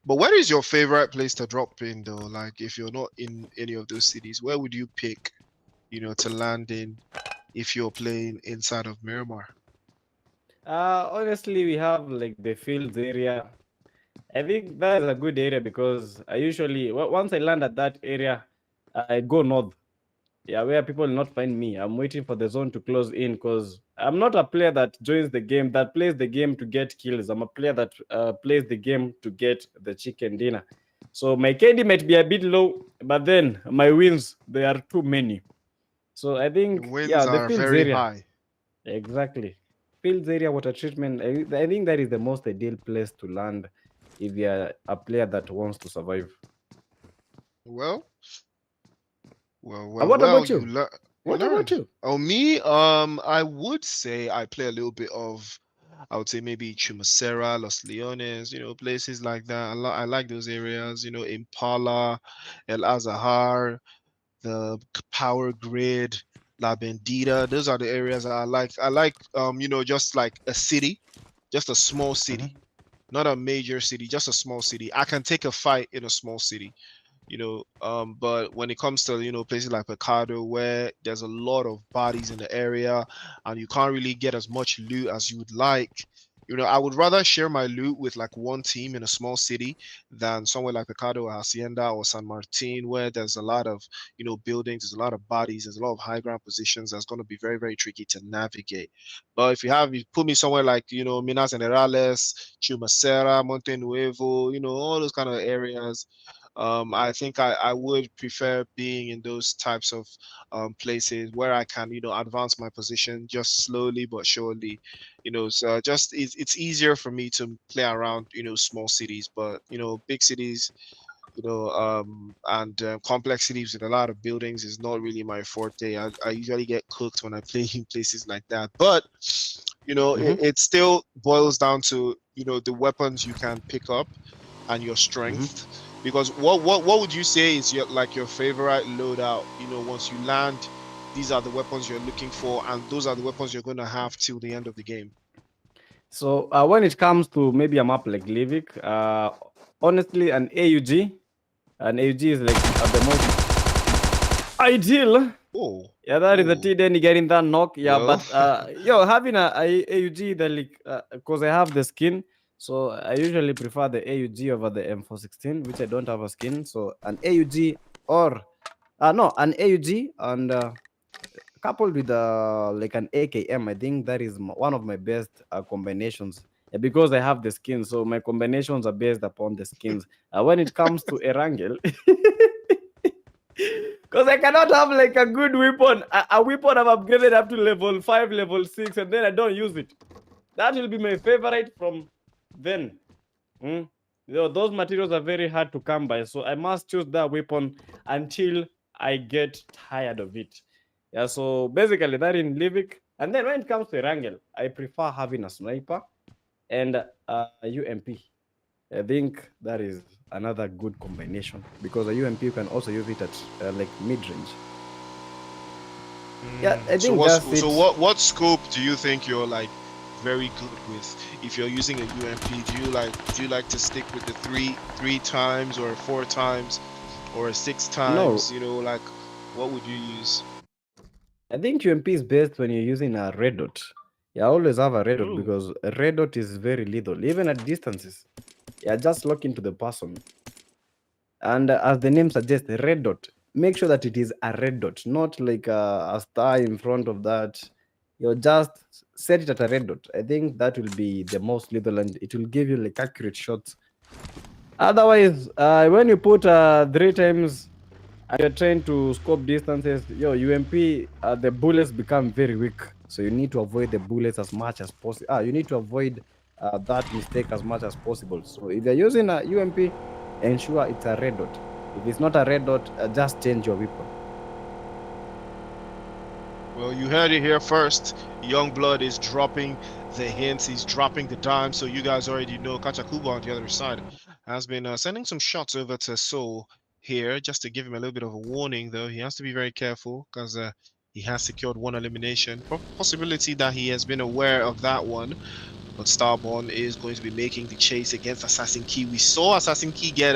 But where is your favorite place to drop in though? Like if you're not in any of those cities, where would you pick, to land in if you're playing inside of Miramar? Honestly, we have like the fields area. I think that is a good area because I usually once I land at that area, I go north. Yeah, where people will not find me. I'm waiting for the zone to close in because I'm not a player that joins the game that plays the game to get kills. I'm a player that plays the game to get the chicken dinner. So my KD might be a bit low, but then my wins they are too many. So I The think winds yeah, the are fields very area. high. Exactly. Fields area water treatment. I think that is the most ideal place to land if you are a player that wants to survive. Well, What about you you? you What about learned. you? Oh, me, I would say I play a little bit of, I would say maybe Chumacera, Los Leones, places like that. I like those areas, Impala, El Azahar, the Power Grid, La Bendita. Those are the areas I like. I like, just like a city, just a small city, Mhm. not a major city, just a small city. I can take a fight in a small city. But when it comes to places like Picado where there's a lot of bodies in the area and you can't really get as much loot as you would like, I would rather share my loot with like one team in a small city than somewhere like Picado or Hacienda or San Martin where there's a lot of buildings, there's a lot of bodies, there's a lot of high ground positions that's going to be very, very tricky to navigate. But if you put me somewhere like Minas Generales, Chumacera, Monte Nuevo, all those kind of areas, I think I would prefer being in those types of places where I can, advance my position just slowly but surely. So just it's easier for me to play around, small cities, but big cities, and complex cities with a lot of buildings is not really my forte. I usually get cooked when I play in places like that. But Mm-hmm. it still boils down to the weapons you can pick up and your Mm-hmm. strength. Because what would you say is your favorite loadout? Once you land, these are the weapons you're looking for, and those are the weapons you're gonna have till the end of the game. So when it comes to maybe a map like Livik, honestly, an AUG is like the most ideal. Oh, Yeah, that is the oh, T. Then you getting that knock. Yeah, well. but having a AUG that like because I have the skin, so I usually prefer the AUG over the M416, which I don't have a skin. So an AUG or no, an AUG and coupled with like an AKM, I think that is one of my best combinations. Because I have the skin, so my combinations are based upon the skins. When it comes to Erangel, because I cannot have like a good weapon, a weapon I've upgraded up to level 5, level 6, and then I don't use it. That will be my favorite from then. Mm. Those materials are very hard to come by, so I must choose that weapon until I get tired of it. Yeah, so basically that in Livik. And then when it comes to Rangel, I prefer having a sniper and a UMP. I think that is another good combination because a UMP you can also use it at like mid range. Yeah, I So think that's so it. what scope do you think you're like very good with? If you're using a UMP, do you like to stick with the three times or four times or six No, times? Like what would you use? I think UMP is best when you're using a red dot. You always have a red dot Oh, because a red dot is very lethal, even at distances. Yeah, just lock into the person. And as the name suggests, red dot, make sure that it is a red dot, not like a star in front of that. You just set it at a red dot. I think that will be the most lethal and it will give you like accurate shots. Otherwise, when you put three times and you're trying to scope distances, UMP, the bullets become very weak. So you need to avoid the bullets as much as possible. You need to avoid that mistake as much as possible. So if you're using a UMP, ensure it's a red dot. If it's not a red dot, just change your weapon. well, you heard it here first. Youngblood is dropping the hints. He's dropping the dime. So you guys already know Kachakuba on the other side has been sending some shots over to Soul here, just to give him a little bit of a warning, though. He has to be very careful because he has secured one elimination. Possibility that he has been aware of that one. But Starborn is going to be making the chase against Assassin Key. We saw Assassin Key get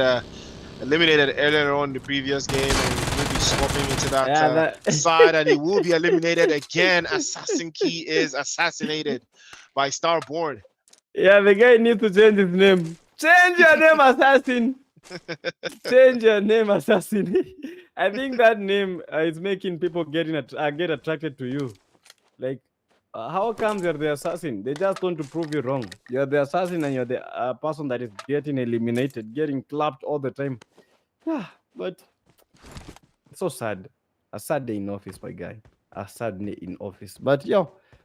eliminated earlier on in the previous game, and he will be swapping into that Yeah, that. side, and he will be eliminated again. Assassin Key is assassinated by Starborn. Yeah, the guy needs to change his name. Change your name, assassin. Change your name, assassin. I think that name is making people get attracted to you. Like, how comes you're the assassin? They just want to prove you wrong. You're the assassin and you're the person that is getting eliminated, getting clapped all the time. Yeah, but it's so sad. A sad day in office, my guy. A sad day in office. But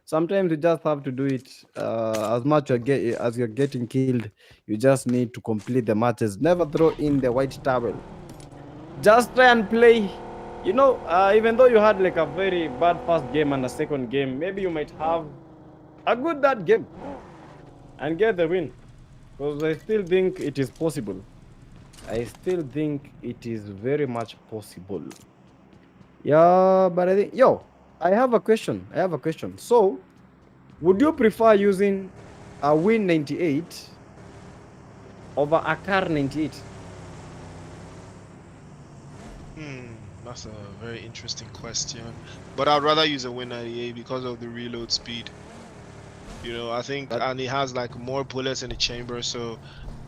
sometimes you just have to do it. As much as you're getting killed, you just need to complete the matches. Never throw in the white towel. Just try and play. Even though you had like a very bad first game and a second game, maybe you might have a good that game and get the win. Because I still think it is possible. I still think it is very much possible. Yeah, but I think, I have a question. So, would you prefer using a Win 98 over a Car 98? That's a very interesting question. But I'd rather use a Win 98 because of the reload speed. I think, But and it has like more bullets in the chamber, so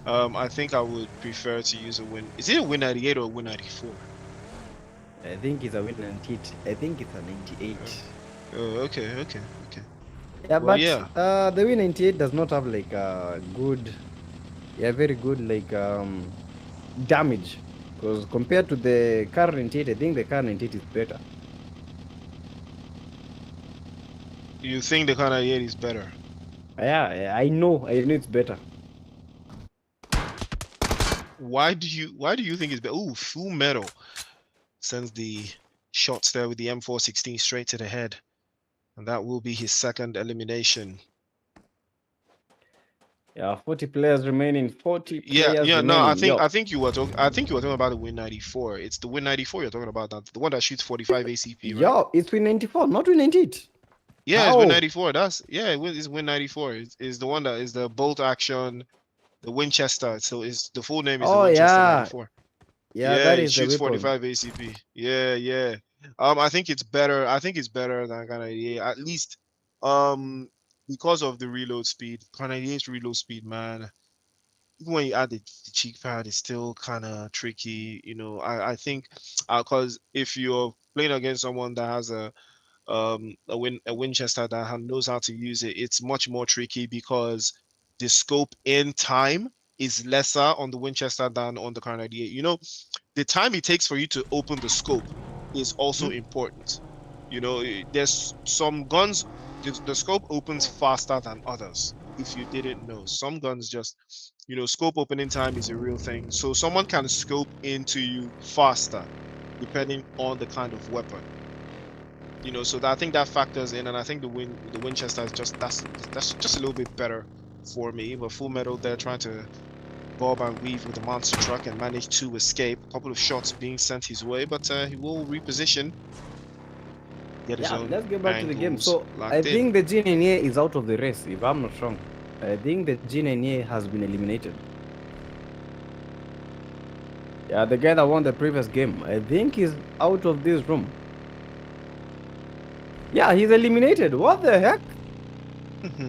I think I would prefer to use a Win. Is it a Win 98 or a Win 94? I think it's a Win 98. I think it's a 98. Oh, okay. Yeah, Well, but yeah. the Win 98 does not have like a very good like damage. Because compared to the current 8, I think the current 8 is better. You think the Kana 8 is better? Yeah, I know it's better. Why do you think it's better? Ooh, Full Metal sends the shots there with the M416 straight to the head. And that will be his second elimination. Yeah, 40 players remaining. 40 Yeah, players yeah, no, I remaining. think Yo, I think you were talking about the Win 94. It's the Win 94 you're talking about, the one that shoots 45 ACP, right? yo, it's Win 94, not Win 98. Yeah, it's Win How? 94. It's Win 94. It's the one that is the bolt action, the Winchester. So is the full name is the Oh Winchester yeah, 94. yeah, Yeah, that he is the shoots weapon. 45 ACP. Yeah, yeah. I think it's better. I think it's better than Gun 98. At least because of the reload speed. Gun 98's reload speed, man. Even when you add the cheek pad, it's still kind of tricky. I think because if you're playing against someone that has a Winchester that knows how to use it, it's much more tricky because the scope in time is lesser on the Winchester than on the Kar 98. The time it takes for you to open the scope is also Hmm? important. There's some guns, the scope opens faster than others. If you didn't know, some guns just, scope opening time is a real thing. So someone can scope into you faster depending on the kind of weapon. So I think that factors in, and I think the Winchester is that's just a little bit better for me. But Full Metal, they're trying to bob and weave with the monster truck and manage to escape. A couple of shots being sent his way, but he will reposition, get his Yeah, own let's get back to the game. angles So I locked in. think the GNA is out of the race, if I'm not wrong. I think the GNA has been eliminated. Yeah, the guy that won the previous game, I think he's out of this room. Yeah, he's eliminated. What the heck?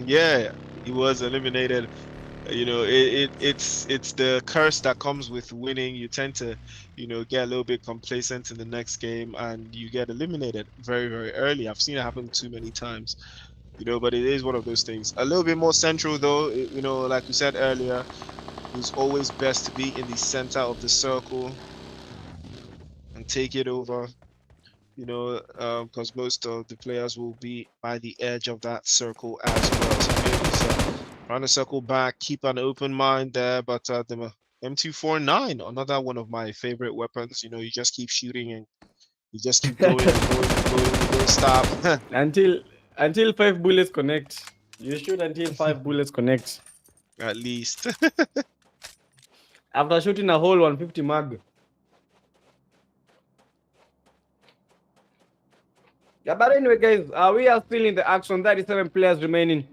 Yeah, he was eliminated. It's the curse that comes with winning. You tend to, get a little bit complacent in the next game, and you get eliminated very, very early. I've seen it happen too many times. But it is one of those things. A little bit more central though, like we said earlier, it's always best to be in the center of the circle and take it over. Because most of the players will be by the edge of that circle as well. So you're able to trying to circle back, keep an open mind there. But the M249, another one of my favorite weapons. You just keep shooting and you just keep going and going and going. You don't stop. until until 5 bullets connect. You shoot until 5 bullets connect. At least. After shooting a whole 150 mag. Yeah, but anyway, guys, we are still in the action. 37 players remaining.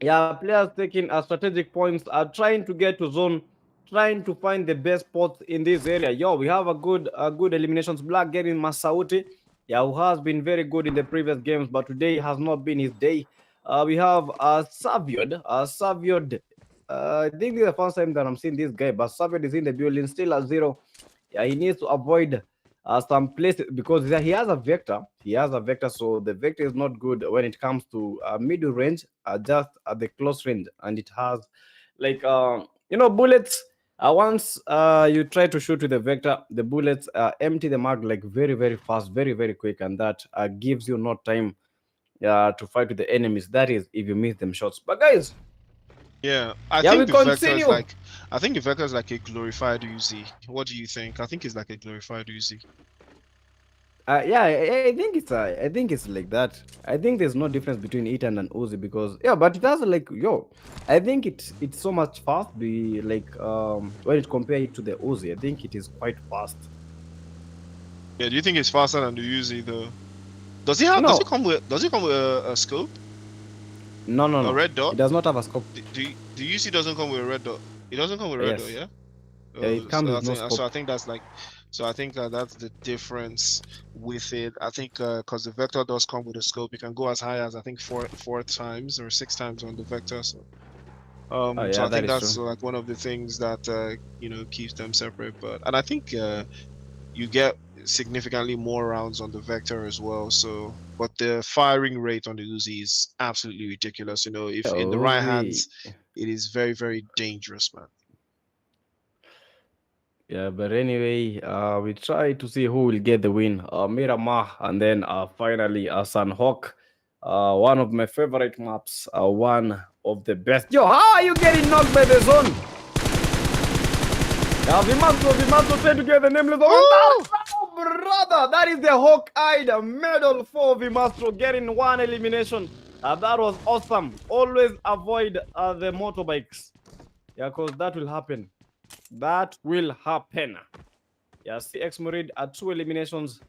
Yeah, players taking strategic points, are trying to get to zone, trying to find the best spots in this area. Yo, we have a good eliminations. Black getting Masauti, yeah, who has been very good in the previous games, but today has not been his day. We have Saviod. I think this is the first time that I'm seeing this guy, but Saviod is in the building, still at zero. Yeah, he needs to avoid some places because he has a vector. He has a vector, so the vector is not good when it comes to middle range, just at the close range, and it has like bullets. Once you try to shoot with the vector, the bullets empty the mag like very very fast, very very quick, and that gives you no time to fight with the enemies. That is, if you miss them shots. But guys, Yeah, I yeah, think we the Vector is continue. like, I think the Vector is like a glorified Uzi. What do you think? I think it's like a glorified Uzi. Yeah, I think it's like that. I think there's no difference between it and an Uzi because yeah, but it has like I think it's so much fast. Be like when it compare it to the Uzi, I think it is quite fast. Yeah, do you think it's faster than the Uzi though? Does it have? Does it No, come with? Does it come with a scope? no, no, A no. red It dot? does not have a scope. The UC doesn't come with a red dot. It doesn't come with a red dot, Yes, yeah. it comes So with no scope. I think that's like, so I think that's the difference with it. I think because the Vector does come with a scope, you can go as high as I think four times or six times on the Vector. So Oh so yeah, I that think is true. that's like one of the things that keeps them separate. But and I think you get significantly more rounds on the Vector as well. So, but the firing rate on the Uzi is absolutely ridiculous. If in the right Uzi. hands, it is very, very dangerous, man. Yeah, but anyway, we try to see who will get the win. Miramar, and then finally Sunhawk. One of my favorite maps. One of the best. Yo, how are you getting knocked by the zone? Yeah, we must try to get the nameless one. Woo! Oh, brother, that is the Hawkeye medal for Vimastro getting one elimination. That was awesome. Always avoid the motorbikes. Yeah, because that will happen. That will happen. Yeah, CX Murid are two eliminations.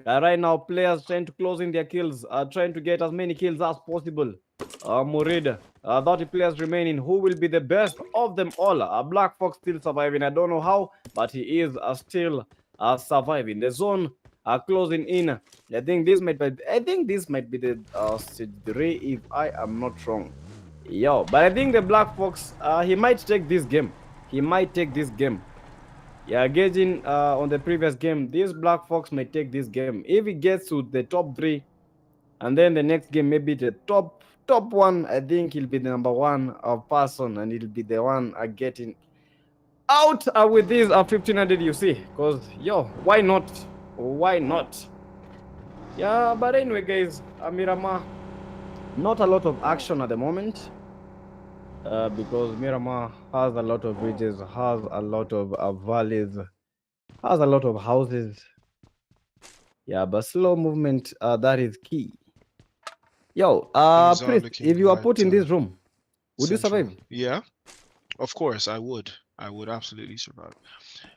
Right now, players trying to close in their kills, trying to get as many kills as possible. Murid, 30 players remaining. Who will be the best of them all? Black Fox still surviving. I don't know how, but he is still surviving. The zone closing in. I think this might be the Sidre if I am not wrong. Yo, but I think the Black Fox, he might take this game. He might take this game. Yeah, gauging on the previous game, this Black Fox may take this game. If he gets to the top three, and then the next game maybe the top one, I think he'll be the number one person, and he'll be the one getting out with this 1500 you see. Because yo, why not? Why not? Yeah, but anyway, guys, Miramar, not a lot of action at the moment. Because Miramar has a lot of bridges, has a lot of valleys, has a lot of houses. Yeah, but slow movement, that is key. Yo, Things are Priest, looking if you are quite put in this room, would you central. survive? Yeah, of course I would. I would absolutely survive.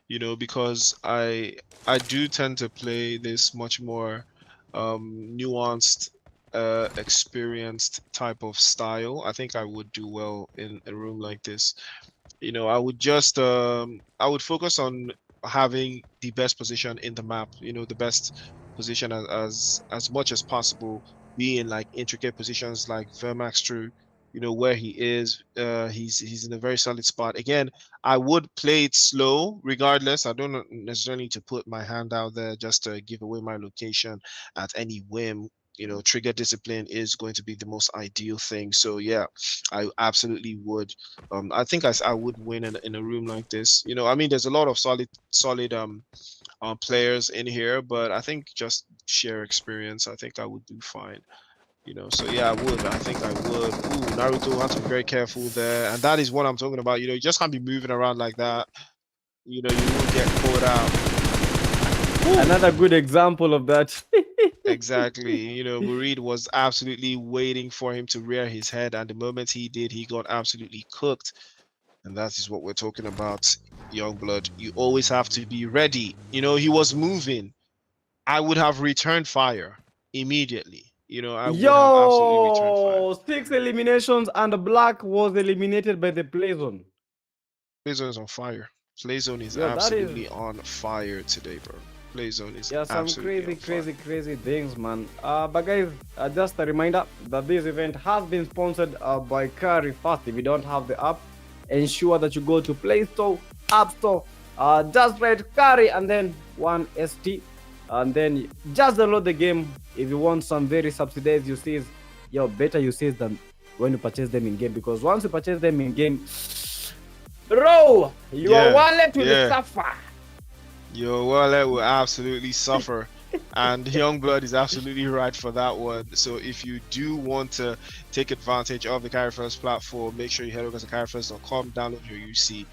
You know, because I do tend to play this much more nuanced, experienced type of style. I think I would do well in a room like this. You know, I would focus on having the best position in the map, you know, the best position as much as possible, be in like intricate positions like Vermax True, you know, where he is. He's in a very solid spot. Again, I would play it slow regardless. I don't necessarily need to put my hand out there just to give away my location at any whim. You know, trigger discipline is going to be the most ideal thing. So yeah, I absolutely would. I think I would win in a room like this. You know, I mean, there's a lot of solid players in here, but I think just sheer experience, I think I would do fine. You know, so yeah, I would. I think I would. Ooh, Naruto have to be very careful there, and that is what I'm talking about. You know, you just can't be moving around like that. You know, you will get caught out. Ooh. Another good example of that. Exactly. You know, Murid was absolutely waiting for him to rear his head, and the moment he did, he got absolutely cooked. And that is what we're talking about, young blood. You always have to be ready. You know, he was moving. I would have returned fire immediately. You know, I would have absolutely returned fire. Yo, six eliminations, and Black was eliminated by the play zone. Playzone is on fire. Playzone is Yo, that is, absolutely on fire today, bro. Playzone is yeah, some absolutely crazy, on fire. crazy, crazy things, man. But guys, just a reminder that this event has been sponsored by Curry Fast. If you don't have the app, ensure that you go to Play Store, App Store, just write Curry and then 1ST, and then just download the game. If you want some very subsidized UCs, yo, better UCs than when you purchase them in game, because once you purchase them in game, bro, your wallet will suffer. Your wallet will absolutely suffer. And Youngblood is absolutely right for that one. So if you do want to take advantage of the Carry First platform, make sure you head over to carryfirst.com, download your UC,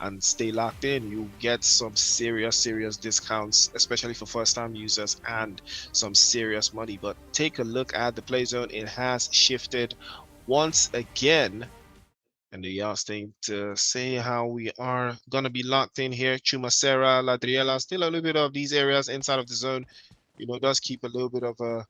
and stay locked in. You'll get some serious discounts, especially for first-time users, and some serious money. But take a look at the play zone. It has shifted once again. And they asked thing to say how we are gonna be locked in here. Chumacera, Ladriela, still a little bit of these areas inside of the zone, you know, does keep a little bit of a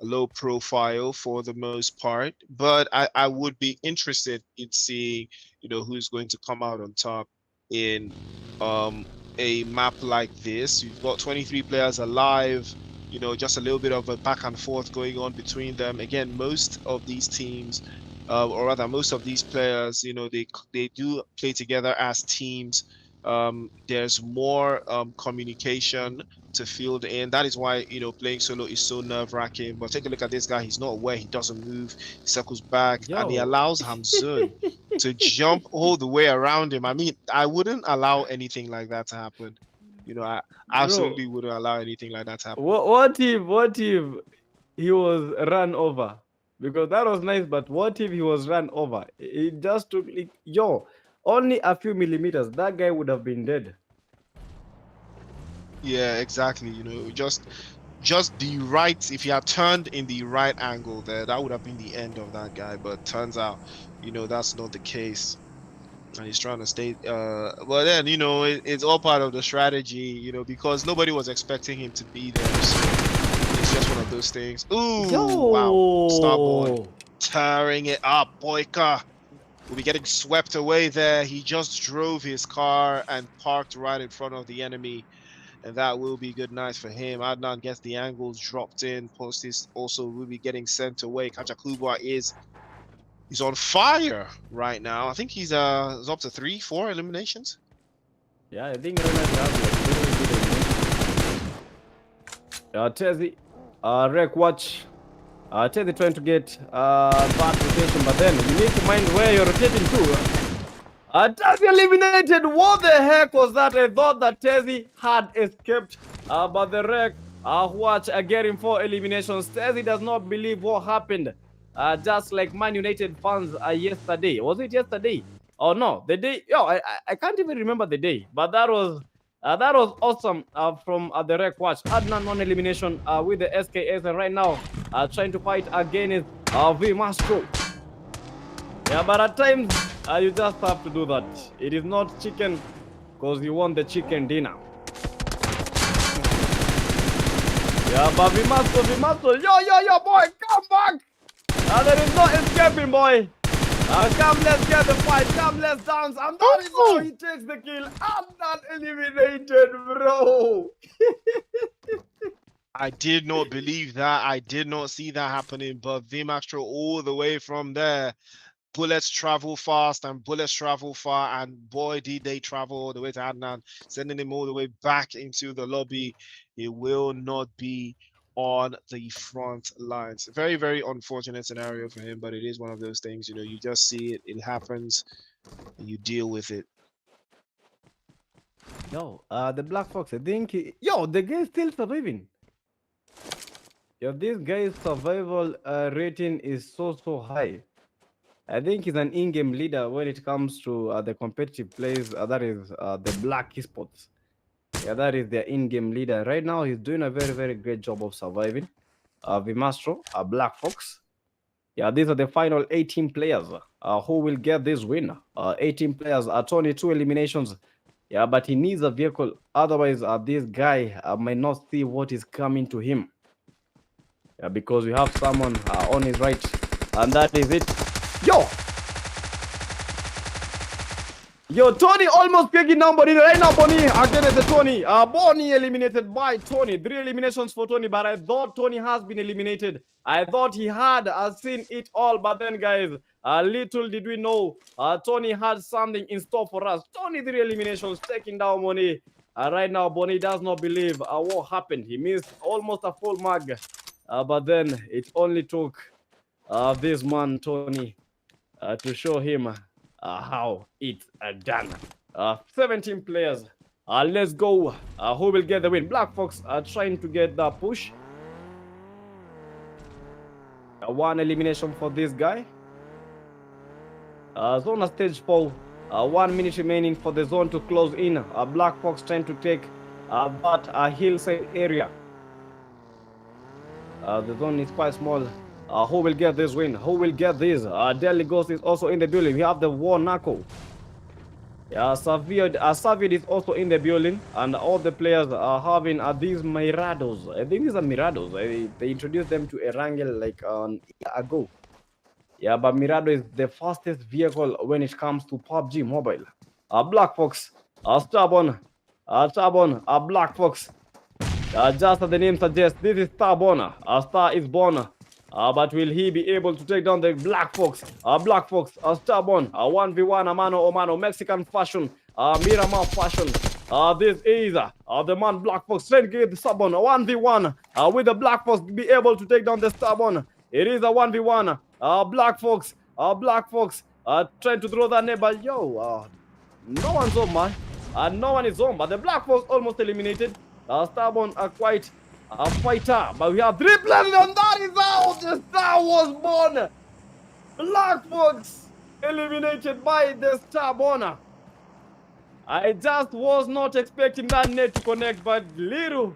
low profile for the most part. But I would be interested in seeing, you know, who's going to come out on top in um a map like this. You've got 23 players alive, you know, just a little bit of a back and forth going on between them. Again, most of these teams, or rather most of these players, you know, they do play together as teams. There's more communication to field in. That is why, you know, playing solo is so nerve-wracking. But take a look at this guy. He's not aware. He doesn't move. He circles back, and he Yo. allows Hamzun. to jump all the way around him. I mean, I wouldn't allow anything like that to happen. I Bro, absolutely wouldn't allow anything like that to happen. what if he was run over? Because that was nice, but what if he was run over? It just took like, only a few millimeters. That guy would have been dead. Yeah, exactly. Just the right, if he had turned in the right angle there, that would have been the end of that guy. But turns out, that's not the case. And he's trying to stay but then, it's all part of the strategy, because nobody was expecting him to be there. So it's just one of those things. Ooh, wow. Starborn Yo, tearing it up. Boyka will be getting swept away there. He just drove his car and parked right in front of the enemy. And that will be good night for him. Adnan gets the angles dropped in. Postis also will be getting sent away. Kachakuba he's on fire right now. I think he's up to 3-4 eliminations. yeah, I think Renan has like very good Tezzy, Rek watch. Tezzy trying to get bad rotation, but then you need to mind where you're rotating to. Tezzy eliminated. What the heck was that? I thought that Tezzy had escaped, but the Rek watch getting 4 eliminations. Tezzy does not believe what happened. Just like Man United fans yesterday. Was it yesterday? Oh no, the day. I can't even remember the day, but that was awesome from the Rek watch. Adnan on elimination with the SKS, and right now trying to fight against V Mastro. Yeah, but at times you just have to do that. It is not chicken because you want the chicken dinner. Yeah, but we must, yo, boy, come back! There is no escaping, boy. Come, let's get the fight. Come, let's dance. And that is how he takes the kill. I'm not eliminated, bro. I did not believe that. I did not see that happening. But Vimastro all the way from there. Bullets travel fast and bullets travel far, and boy, did they travel all the way to Adnan, sending him all the way back into the lobby. It will not be on the front lines. Very, very unfortunate scenario for him, but it is one of those things, you just see it, it happens, and you deal with it. Yo, the Black Fox, I think, the guy is still surviving. Yo, this guy's survival rating is so high. I think he's an in-game leader when it comes to the competitive plays. That is the Black Esports. Yeah, that is their in-game leader. Right now, he's doing a very great job of surviving. Vimastro, Black Fox. Yeah, these are the final 18 players who will get this win. 18 players, 22 eliminations. Yeah, but he needs a vehicle. Otherwise, this guy might not see what is coming to him. Yeah, because we have someone on his right, and that is it. Yo, Tony almost picking down Bonnie right now. Bonnie against the Tony. Bonnie eliminated by Tony. 3 eliminations for Tony, but I thought Tony has been eliminated. I thought he had seen it all, but then, guys, little did we know Tony had something in store for us. Tony 3 eliminations, taking down Bonnie. Right now, Bonnie does not believe what happened. He missed almost a full mag, but then it only took this man, Tony, to show him how it's done. 17 players. Let's go. Who will get the win? Black Fox trying to get the push. 1 elimination for this guy. Zone stage 4. 1 minute remaining for the zone to close in. Black Fox trying to take that hillside area. The zone is quite small. Who will get this win? Who will get this? Deadly Ghost is also in the building. We have the War Knuckle. Yeah, Saviod is also in the building. And all the players are having these Mirados. I think these are Mirados. They introduced them to Erangel like an year ago. Yeah, but Mirado is the fastest vehicle when it comes to PUBG Mobile. Black Fox, Starbon, Black Fox. Just as the name suggests, this is Starbon. Star is born. But will he be able to take down the Black Fox? Black Fox, Starbon, 1v1, a mano a mano, Mexican fashion, Miramar fashion. This is the man Black Fox trying to get the Starbon, 1v1. With the Black Fox be able to take down the Starbon. It is a 1v1. Black Fox, Trying to throw that net, but yo, no one's home, man. No one is home, but the Black Fox almost eliminated. Starborn are quite a fighter, but we have 3 players, and that is how the Star was born. Black Fox eliminated by the Starborn. I just was not expecting that net to connect, but little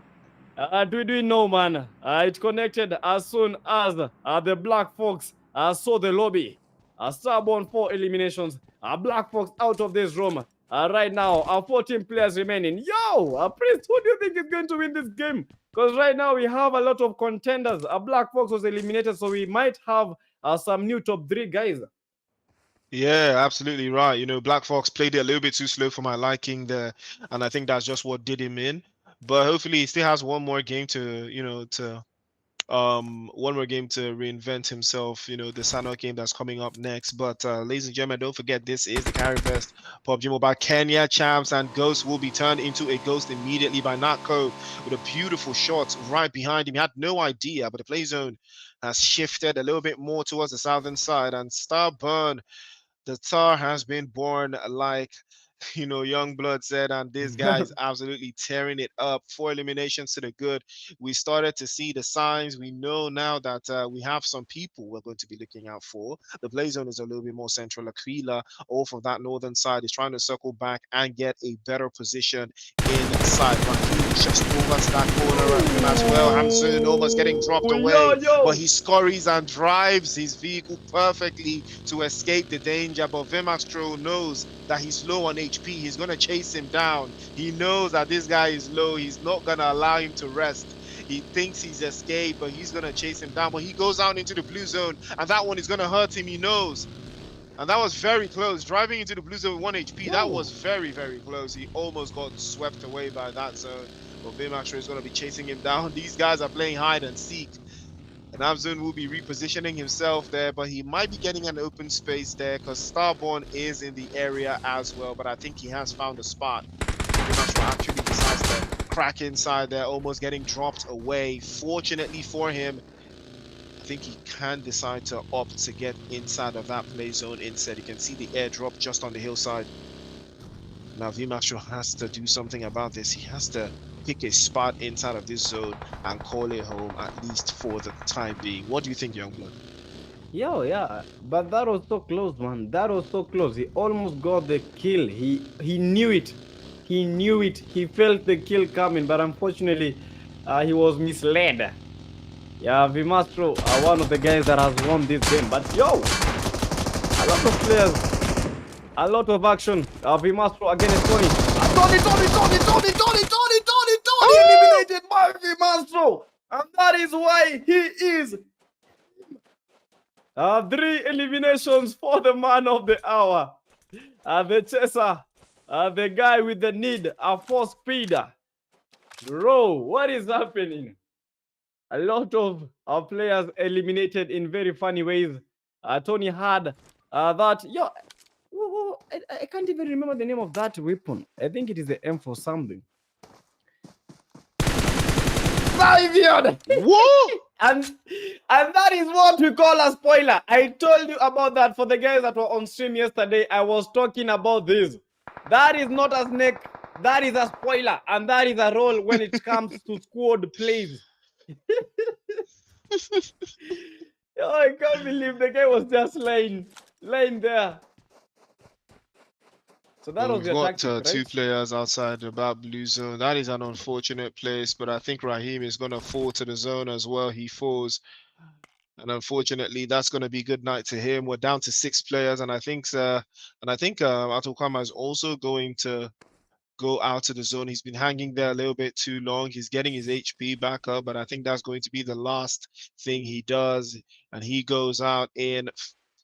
do we know, man. It connected as soon as the Black Fox saw the lobby. Starborn 4 eliminations. Black Fox out of this room. Right now, 14 players remaining. Yo, Prince, who do you think is going to win this game? Because right now we have a lot of contenders. Black Fox was eliminated, so we might have some new top 3 guys. Yeah, absolutely right. You know, Black Fox played it a little bit too slow for my liking there, and I think that's just what did him in. But hopefully, he still has one more game to, one more game to reinvent himself. You know, the Sanok game that's coming up next. But ladies and gentlemen, don't forget this is the Carry Best PUBG Mobile Kenya champs, and Ghost will be turned into a ghost immediately by Natco with a beautiful shot right behind him. He had no idea, but the play zone has shifted a little bit more towards the southern side, and Starburn, the Tar has been born, like young blood said, and this guy is absolutely tearing it up. 4 eliminations to the good. We started to see the signs. We know now that we have some people we're going to be looking out for. The play zone is a little bit more central. Aquila off of that northern side is trying to circle back and get a better position inside. Raheem just over to that corner of him as well. Hansen almost getting dropped away, but he scurries and drives his vehicle perfectly to escape the danger. But Vimastro knows that he's low on HP. He's going to chase him down. He knows that this guy is low. He's not going to allow him to rest. He thinks he's escaped, but he's going to chase him down. But he goes out into the blue zone, and that one is going to hurt him. He knows. And that was very close. Driving into the blue zone with 1 HP, Whoa. That was very, very close. He almost got swept away by that zone. But Vimastro is going to be chasing him down. These guys are playing hide and seek. And Amazon will be repositioning himself there, but he might be getting an open space there because Starborn is in the area as well. But I think he has found a spot. Vimastro actually decides to crack inside there, almost getting dropped away. Fortunately for him, I think he can decide to opt to get inside of that play zone instead. You can see the airdrop just on the hillside. Now Vimastro has to do something about this. He has to pick a spot inside of this zone and call it home, at least for the time being. What do you think, Youngblood? Yo, yeah, but that was so close, man. That was so close. He almost got the kill. He knew it. He knew it. He felt the kill coming, but unfortunately, he was misled. Yeah, Vimastro, one of the guys that has won this game. But yo, a lot of players, a lot of action. Vimastro against Tony. Tony eliminated by Vimastro, and that is why he is 3 eliminations for the man of the hour. The chaser, the guy with the need for speed. Bro, what is happening? A lot of players eliminated in very funny ways. Tony had that. Yo, I can't even remember the name of that weapon. I think it is the M4 something. Whoa! and that is what we call a spoiler. I told you about that for the guys that were on stream yesterday. I was talking about this. That is not a snake. That is a spoiler, and that is a role when it comes to squad plays. Oh, I can't believe the guy was just lying there. So that was we've got tactic, right? 2 players outside about blue zone. That is an unfortunate place, but I think Raheem is going to fall to the zone as well. He falls, and unfortunately, that's going to be good night to him. We're down to 6 players, and I think Atokama is also going to go out of the zone. He's been hanging there a little bit too long. He's getting his HP back up, but I think that's going to be the last thing he does, and he goes out in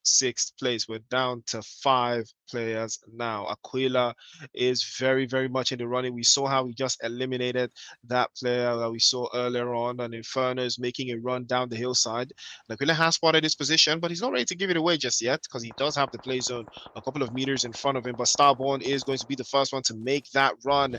6th place. We're down to 5 players now. Aquila is very, very much in the running. We saw how he just eliminated that player that we saw earlier on, and Inferno is making a run down the hillside. Aquila has spotted his position, but he's not ready to give it away just yet because he does have the play zone a couple of meters in front of him. But Starborn is going to be the first one to make that run.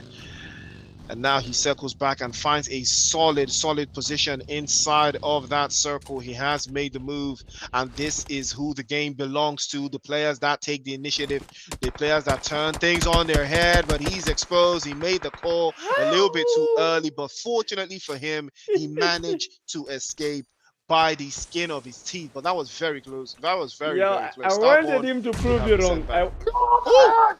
And now he circles back and finds a solid position inside of that circle. He has made the move, and this is who the game belongs to. The players that take the initiative, the players that turn things on their head, but he's exposed. He made the call a little bit too early, but fortunately for him, he managed to escape by the skin of his teeth. But that was very close. That was very Yeah, I close. wanted Starborn him to would prove have you a wrong. setback. Oh!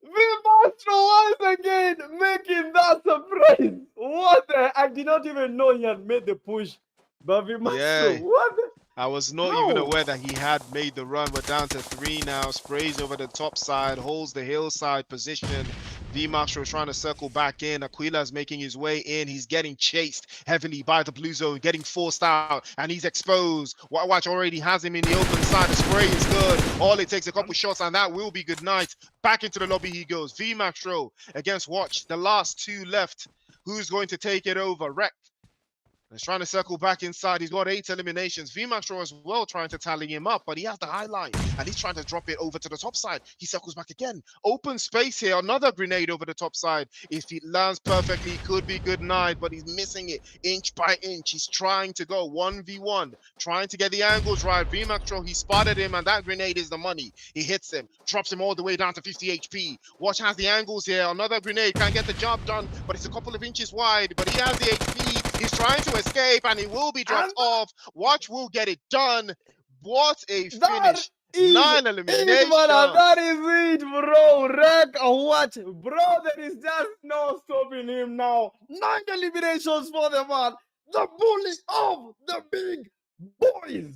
Vimastro once again making that surprise. What the? I did not even know he had made the push. But Vimastro, Yeah. what the? I was not even How? aware that he had made the run. We're down to 3 now. Sprays over the top side, holds the hillside position. VMAX was trying to circle back in. Aquila's making his way in. He's getting chased heavily by the blue zone, getting forced out, and he's exposed. Watch already has him in the open side. The spray is good. All it takes a couple shots, and that will be good night. Back into the lobby he goes. VMAX against Watch. The last 2 left. Who's going to take it over? Wreck. He's trying to circle back inside. He's got 8 eliminations. VMAX as well trying to tally him up, but he has the high line and he's trying to drop it over to the top side. He circles back again. Open space here. Another grenade over the top side. If it lands perfectly, it could be good night, but he's missing it inch by inch. He's trying to go 1v1, trying to get the angles right. VMAX, he spotted him, and that grenade is the money. He hits him, drops him all the way down to 50 HP. Watch has the angles here. Another grenade can't get the job done, but it's a couple of inches wide, but he has the HP. He's trying to escape, and he will be dropped off. Watch will get it done. What a finish. 9 eliminations. That is it, bro. Wreck or what? Bro, there is just no stopping him now. 9 eliminations for the man. The bully of the big boys.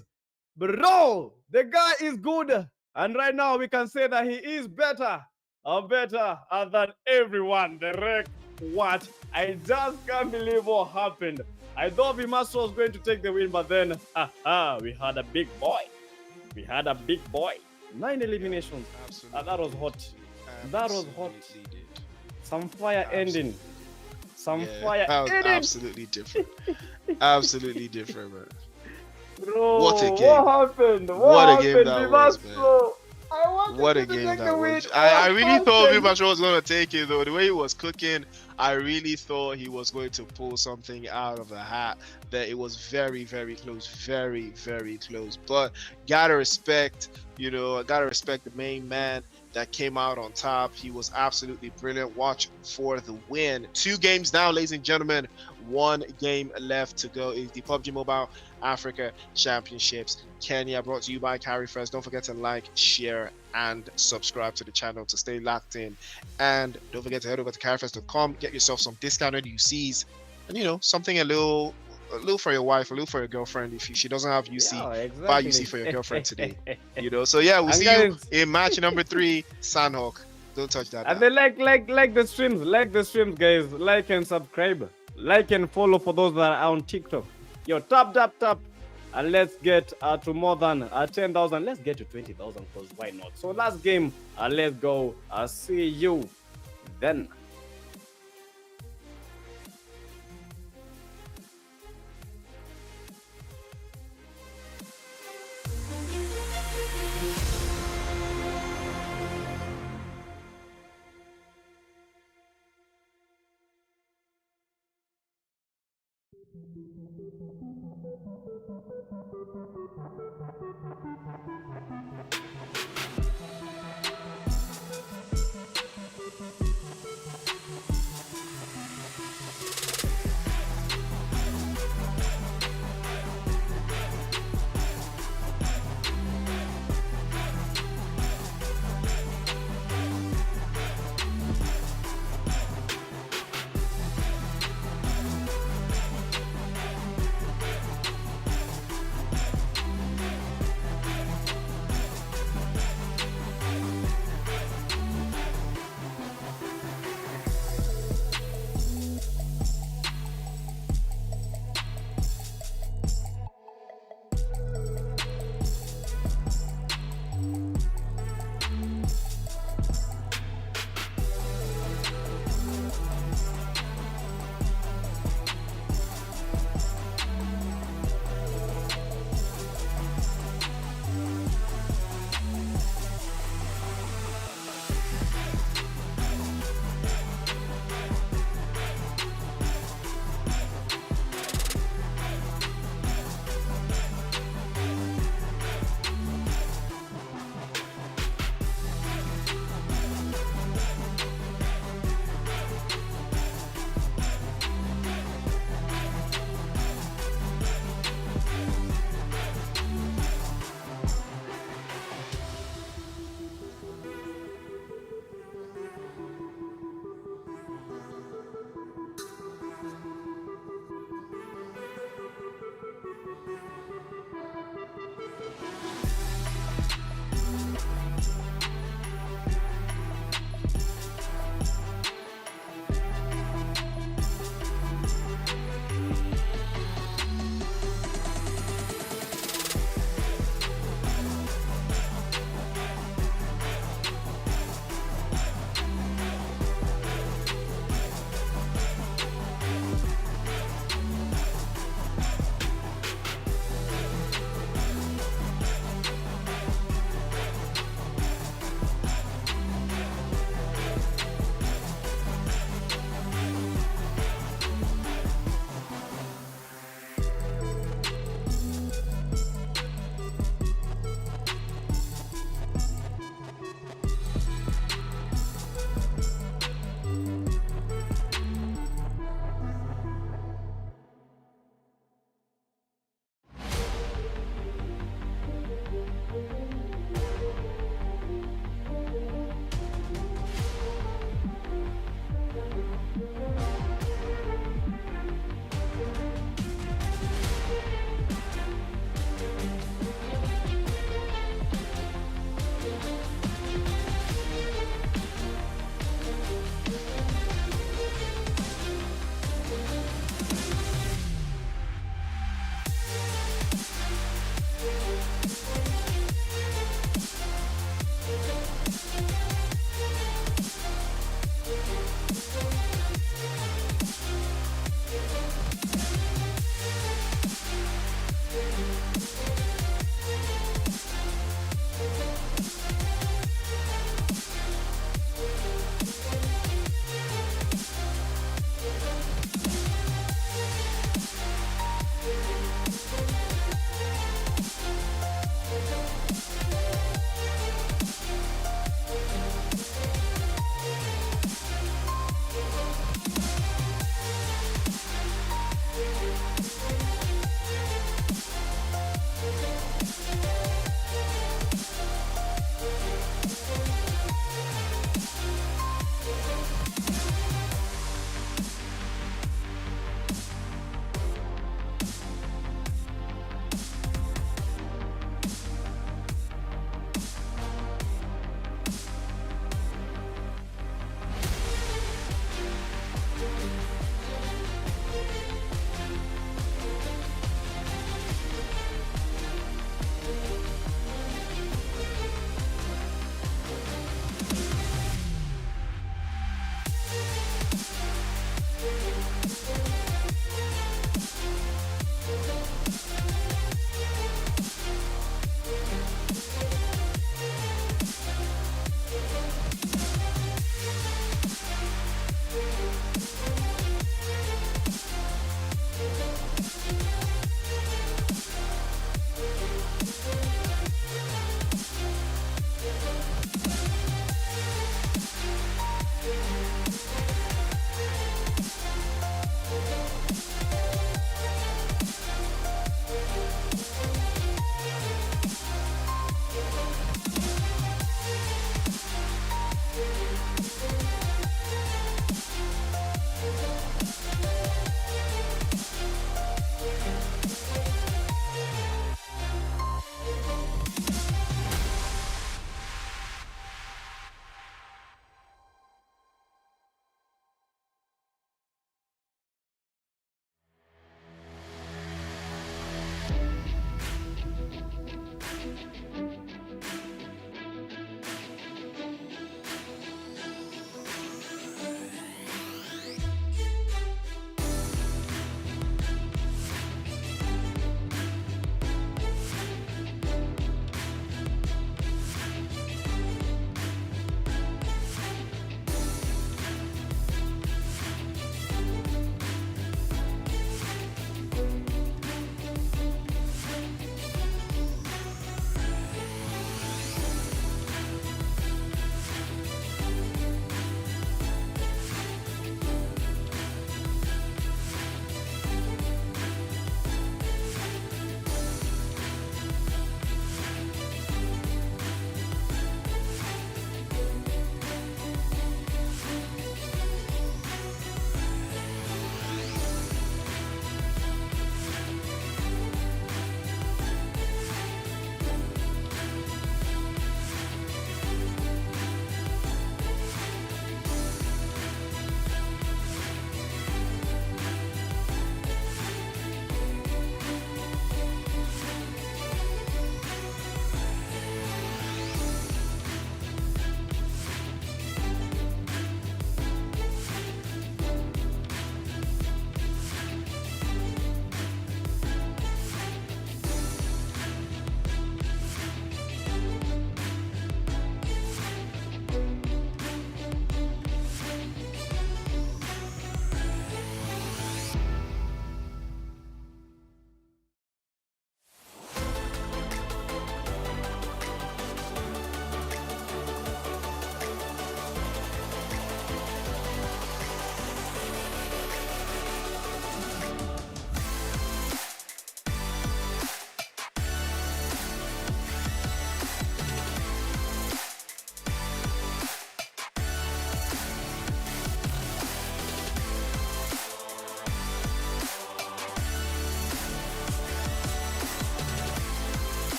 Bro, the guy is good. And right now we can say that he is better than everyone. The Wreck. What? I just can't believe what happened. I thought Vimaso was going to take the win, but then we had a big boy. We had a big boy. 9 eliminations. That was hot. That was hot. Did. Some fire ending. Some fire that was ending. absolutely different. Absolutely different, man. Bro, What a game. what happened? What a game that was, man. What a game that was. I really thought Vimacho was going to take it, though. The way he was cooking, I really thought he was going to pull something out of the hat. That it was very close. Very close. But gotta respect, the main man that came out on top. He was absolutely brilliant. Watch for the win. 2 games now, ladies and gentlemen. 1 game left to go is the PUBG Mobile Africa Championships Kenya, brought to you by Carry First. Don't forget to like, share, and subscribe to the channel to stay locked in. And don't forget to head over to carryfirst.com, get yourself some discounted UCs, and something a little for your wife, a little for your girlfriend. If she doesn't have UC, buy UC for your girlfriend today. So yeah, we'll see you in match number 3, Sandhawk. Don't touch that. And then like the streams, guys. Like and subscribe, like and follow for those that are on TikTok. Yo, tap, and let's get to more than 10,000. Let's get to 20,000, because why not? So last game, let's go. I'll see you then.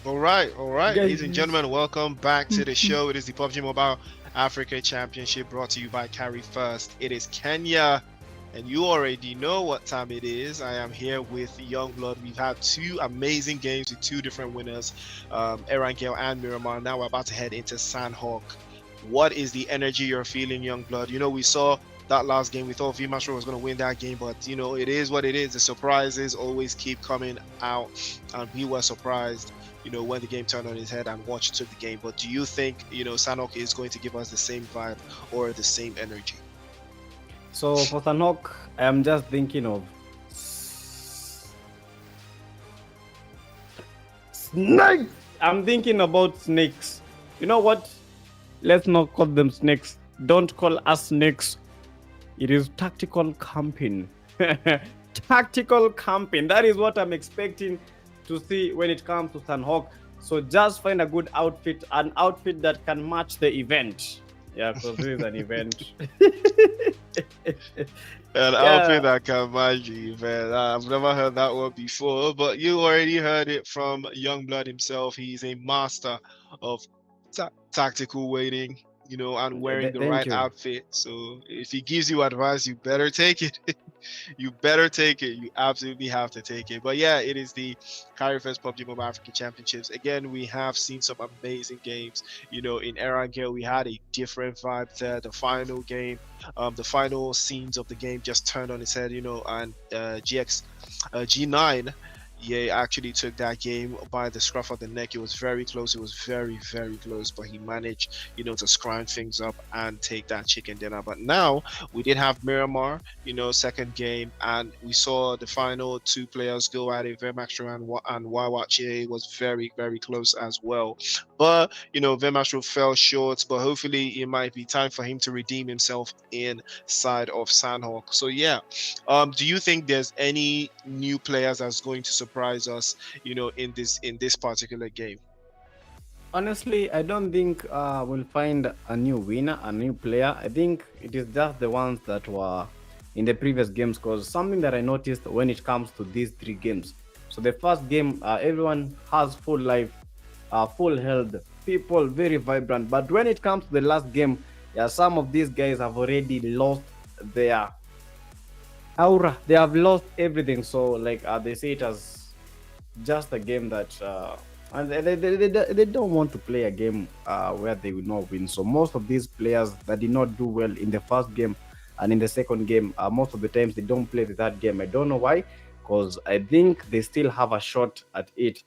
All right, ladies and Guys. gentlemen, welcome back to the show. It is the PUBG Mobile Africa Championship brought to you by Carry First. It is Kenya, and you already know what time it is. I am here with Youngblood. We've had two amazing games with two different winners, Erangel and Miramar. Now we're about to head into Sandhawk. What is the energy you're feeling, Youngblood? You know, we saw that last game. We thought VMastro was going to win that game, but you know, it is what it is. The surprises always keep coming out, and we were surprised, you know, when the game turned on its head and Watch took the game. But do you think, you know, Sanok is going to give us the same vibe or the same energy? So for Sanhok, I am just thinking of snakes. I'm thinking about snakes. You know what? Let's not call them snakes. Don't call us snakes. It is tactical camping. Tactical camping. That is what I'm expecting to see when it comes to Sanhok. So just find a good outfit, an outfit that can match the event. Yeah, because this is an event. An outfit that can match the event. I've never heard that one before, but you already heard it from Youngblood himself. He's a master of tactical waiting, you know, and wearing the Thank right you. outfit. So if he gives you advice, you better take it. You better take it. You absolutely have to take it. But yeah, it is the Carry First PUBG Mobile African Championships. Again, we have seen some amazing games. You know, in Erangel, we had a different vibe there. The final game, the final scenes of the game just turned on its head, you know, and G9, yeah, actually took that game by the scruff of the neck. It was very close. It was very, very close, but he managed, you know, to scrounge things up and take that chicken dinner. But now we did have Miramar, you know, second game, and we saw the final two players go at it. Vermaxtro and Wawache was very, very close as well. But, you know, Vermaxtro fell short, but hopefully it might be time for him to redeem himself inside of Sandhawk. So, yeah, do you think there's any new players that's going to surprise us, you know, in this particular game? Honestly, I don't think we'll find a new winner, a new player. I think it is just the ones that were in the previous games. Because something that I noticed when it comes to these three games. So the first game, everyone has full life, full health, people very vibrant. But when it comes to the last game, yeah, some of these guys have already lost their aura. They have lost everything. So like they say it as just a game that and they don't want to play a game where they will not win. So most of these players that did not do well in the first game and in the second game, most of the times they don't play the third game. I don't know why, because I think they still have a shot at it.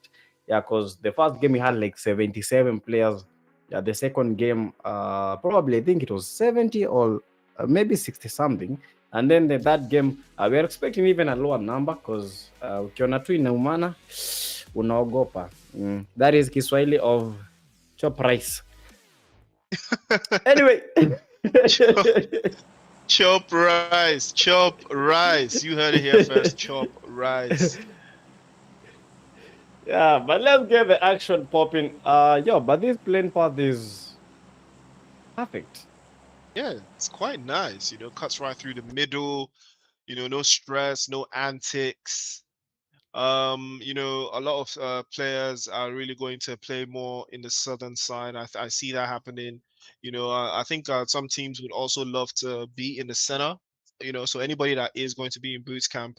Yeah, because the first game we had like 77 players. Yeah, the second game probably I think it was 70 or maybe 60 something. And then the third game, we are expecting even a lower number because ukiona tu inaumana unaogopa. That is Kiswahili of chop rice. Anyway. chop, chop rice, chop rice. You heard it here first. Chop rice. Yeah, but let's get the action popping. But this plane path is perfect. Yeah, it's quite nice. You know, cuts right through the middle. You know, no stress, no antics. You know, a lot of players are really going to play more in the southern side. I see that happening. You know, I think some teams would also love to be in the center. You know, so anybody that is going to be in boot camp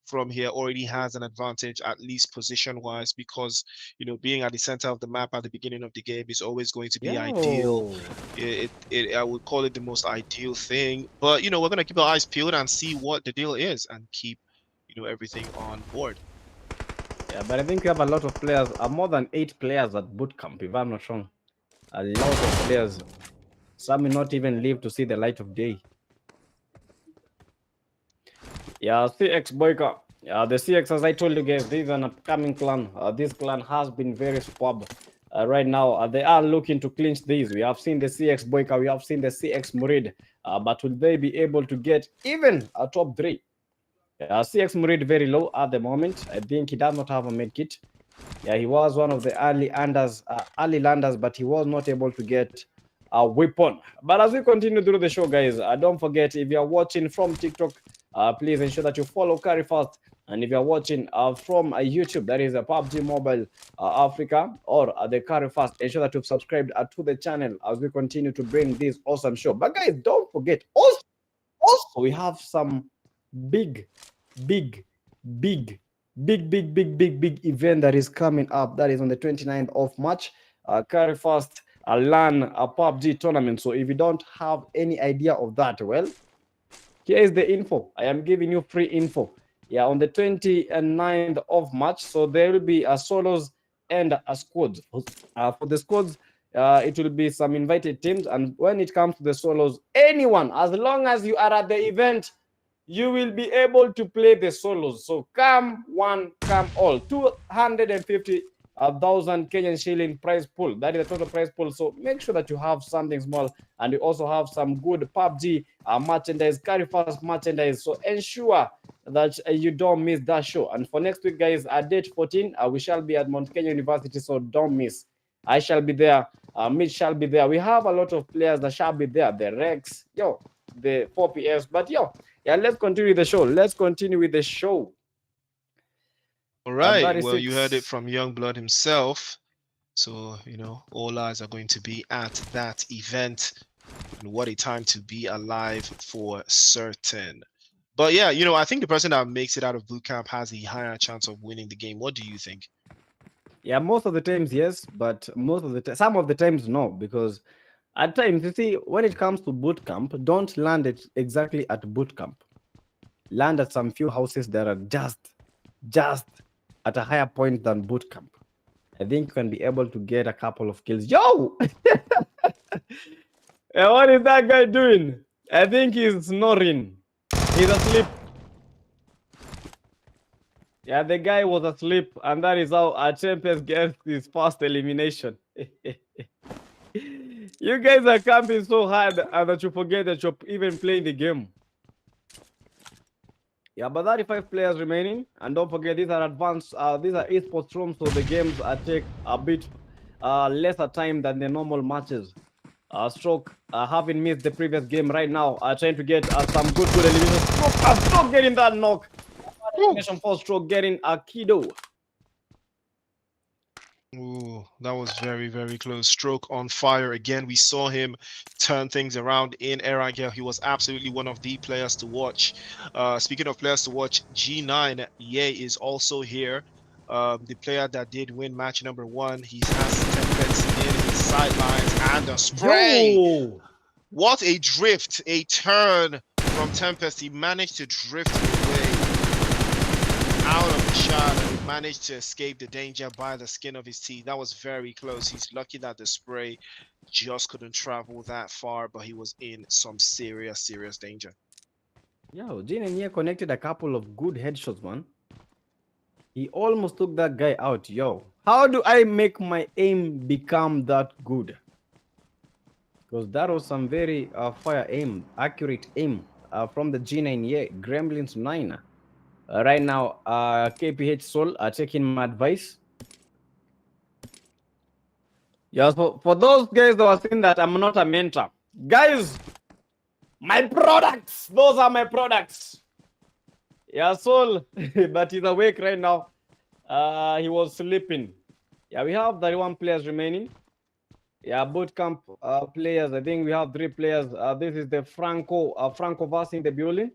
from here already has an advantage, at least position wise, because you know, being at the center of the map at the beginning of the game is always going to be ideal. Yo. I would call it the most ideal thing. But you know, we're gonna keep our eyes peeled and see what the deal is and keep, you know, everything on board. Yeah, but I think we have a lot of players, more than 8 players at bootcamp, if I'm not wrong. A lot of players. Some will not even live to see the light of day. Yeah, CX Boyka. Yeah, the CX, as I told you guys, this is an upcoming clan. This clan has been very superb. Right now, they are looking to clinch these. We have seen the CX Boyka, we have seen the CX Murid, but will they be able to get even a top 3? CX Murid very low at the moment. I think he does not have a medkit. Yeah, he was one of the early landers, but he was not able to get a weapon. But as we continue through the show, guys, don't forget, if you are watching from TikTok, please ensure that you follow Carry Fast And if you're watching from YouTube, that is a PUBG Mobile Africa or the Carry Fast, ensure that you've subscribed to the channel as we continue to bring this awesome show. But guys, don't forget, also we have some big, big, big, big event that is coming up. That is on the 29th of March. Carry Fast LAN PUBG tournament. So if you don't have any idea of that, well, here is the info. I am giving you free info. Yeah, on the 29th of March. So there will be a solos and a squads. For the squads, it will be some invited teams. And when it comes to the solos, anyone, as long as you are at the event, you will be able to play the solos. So come one, come all. 250,000 Kenyan shilling prize pool. That is the total prize pool. So make sure that you have something small, and you also have some good PUBG merchandise, Carry Fast merchandise. So ensure that you don't miss that show. And for next week, guys, at date 14, we shall be at Mount Kenya University. So don't miss. I shall be there. Mitch shall be there. We have a lot of players that shall be there. The Rex, the 4PS. But yeah, let's continue with the show. Let's continue with the show. All right. Well, you heard it from Youngblood himself. So, all eyes are going to be at that event. And what a time to be alive for certain. But yeah, I think the person that makes it out of boot camp has a higher chance of winning the game. What do you think? Yeah, most of the times, yes, but some of the times, no, because at times, you see, when it comes to boot camp, don't land it exactly at boot camp. Land at some few houses that are just at a higher point than boot camp. I think you can be able to get a couple of kills. Yo! Yeah, what is that guy doing? I think he's snoring. He's asleep. Yeah, the guy was asleep, and that is how Tempest gets his first elimination. You guys are camping so hard that you forget that you're even playing the game. Yeah, but 35 players remaining, and don't forget these are advanced. These are esports rooms, so the games take a bit lesser time than the normal matches. Stroke having missed the previous game right now, trying to get some good elimination. Stroke getting that knock. Elimination for Stroke getting a kiddo. Ooh, that was very, very close. Stroke on fire again. We saw him turn things around in Erangel. He was absolutely one of the players to watch. Speaking of players to watch, G9 Ye is also here. The player that did win match number 1. He has Tempest in his sidelines and a spray. Yo! What a drift, a turn from Tempest. He managed to drift away out of the shot and managed to escape the danger by the skin of his teeth. That was very close. He's lucky that the spray just couldn't travel that far, but he was in some serious danger. Yo, Jin and Ye connected a couple of good headshots, man. He almost took that guy out. Yo, how do I make my aim become that good? Because that was some very accurate aim from the G9 Ye, Gremlins 9. Right now, KPH Soul are taking my advice. Yeah, so for those guys that are saying that I'm not a mentor, guys, my products, those are my products. Yeah, Soul, but he's awake right now. He was sleeping. Yeah, we have 31 players remaining. Yeah, bootcamp players. I think we have 3 players. This is the Franco Vaz in the building.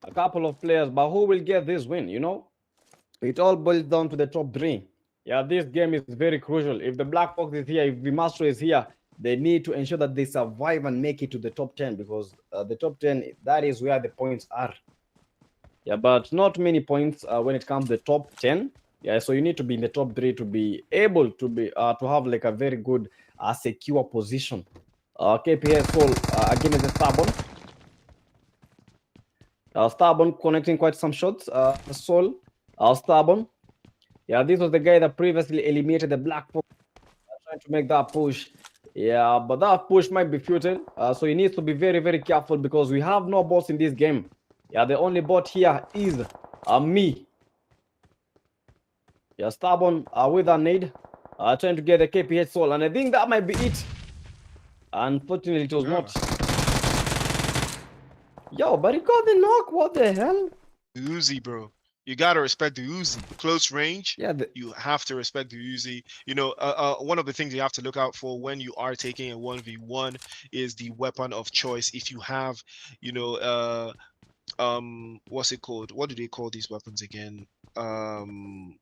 A couple of players, but who will get this win? It all boils down to the top 3. Yeah, this game is very crucial. If the Black Fox is here, if the Master is here, they need to ensure that they survive and make it to the top 10, because the top 10, that is where the points are. Yeah, but not many points when it comes to the top 10. Yeah, so you need to be in the top 3 to be able to be to have like a very good secure position. KPS Soul again is a Stubborn. Stubborn connecting quite some shots. Soul, Stubborn. Yeah, this was the guy that previously eliminated the Black Fox. Trying to make that push. Yeah, but that push might be futile. So you need to be very, very careful, because we have no bots in this game. Yeah, the only bot here is me. Yeah, Stubborn with a nade. Trying to get the KPH Soul, and I think that might be it. Unfortunately, it was not. Yo, but he got the knock. What the hell? Uzi, bro. You gotta respect the Uzi. Close range, Yeah, you have to respect the Uzi. You know, one of the things you have to look out for when you are taking a 1v1 is the weapon of choice. If you have, you know, what's it called? What do they call these weapons again? Um,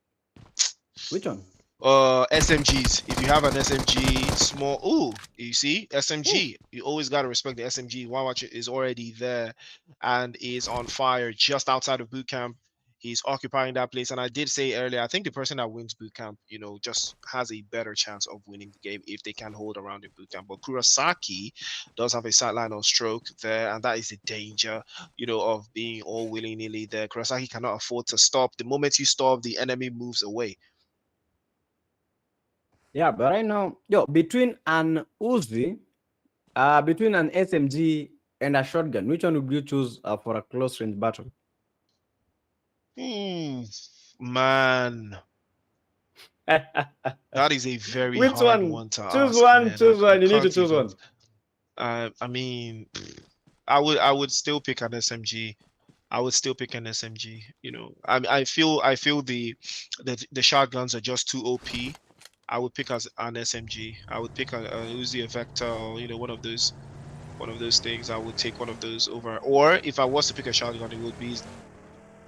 which one? SMGs. If you have an SMG small, oh, you see Oof. SMG, you always got to respect the SMG. Watch is already there and is on fire just outside of boot camp. He's occupying that place, and I did say earlier, I think the person that wins boot camp, you know, just has a better chance of winning the game if they can hold around in boot camp. But Kurosaki does have a sideline on stroke there, and that is the danger, you know, of being all willy nilly there. Kurosaki cannot afford to stop. The moment you stop, the enemy moves away. Yeah, but right now, yo, between an Uzi, between an SMG and a shotgun, which one would you choose for a close range battle? Hmm, man, that is a very Which hard one? one to Choose ask, one. man. Choose I one. You need to can't choose even. one. I mean, I would still pick an SMG. I would still pick an SMG. You know, I feel the shotguns are just too OP. I would pick as an SMG. I would pick a Uzi, a Vector, or you know, one of those things. I would take one of those over. Or if I was to pick a shotgun, it would be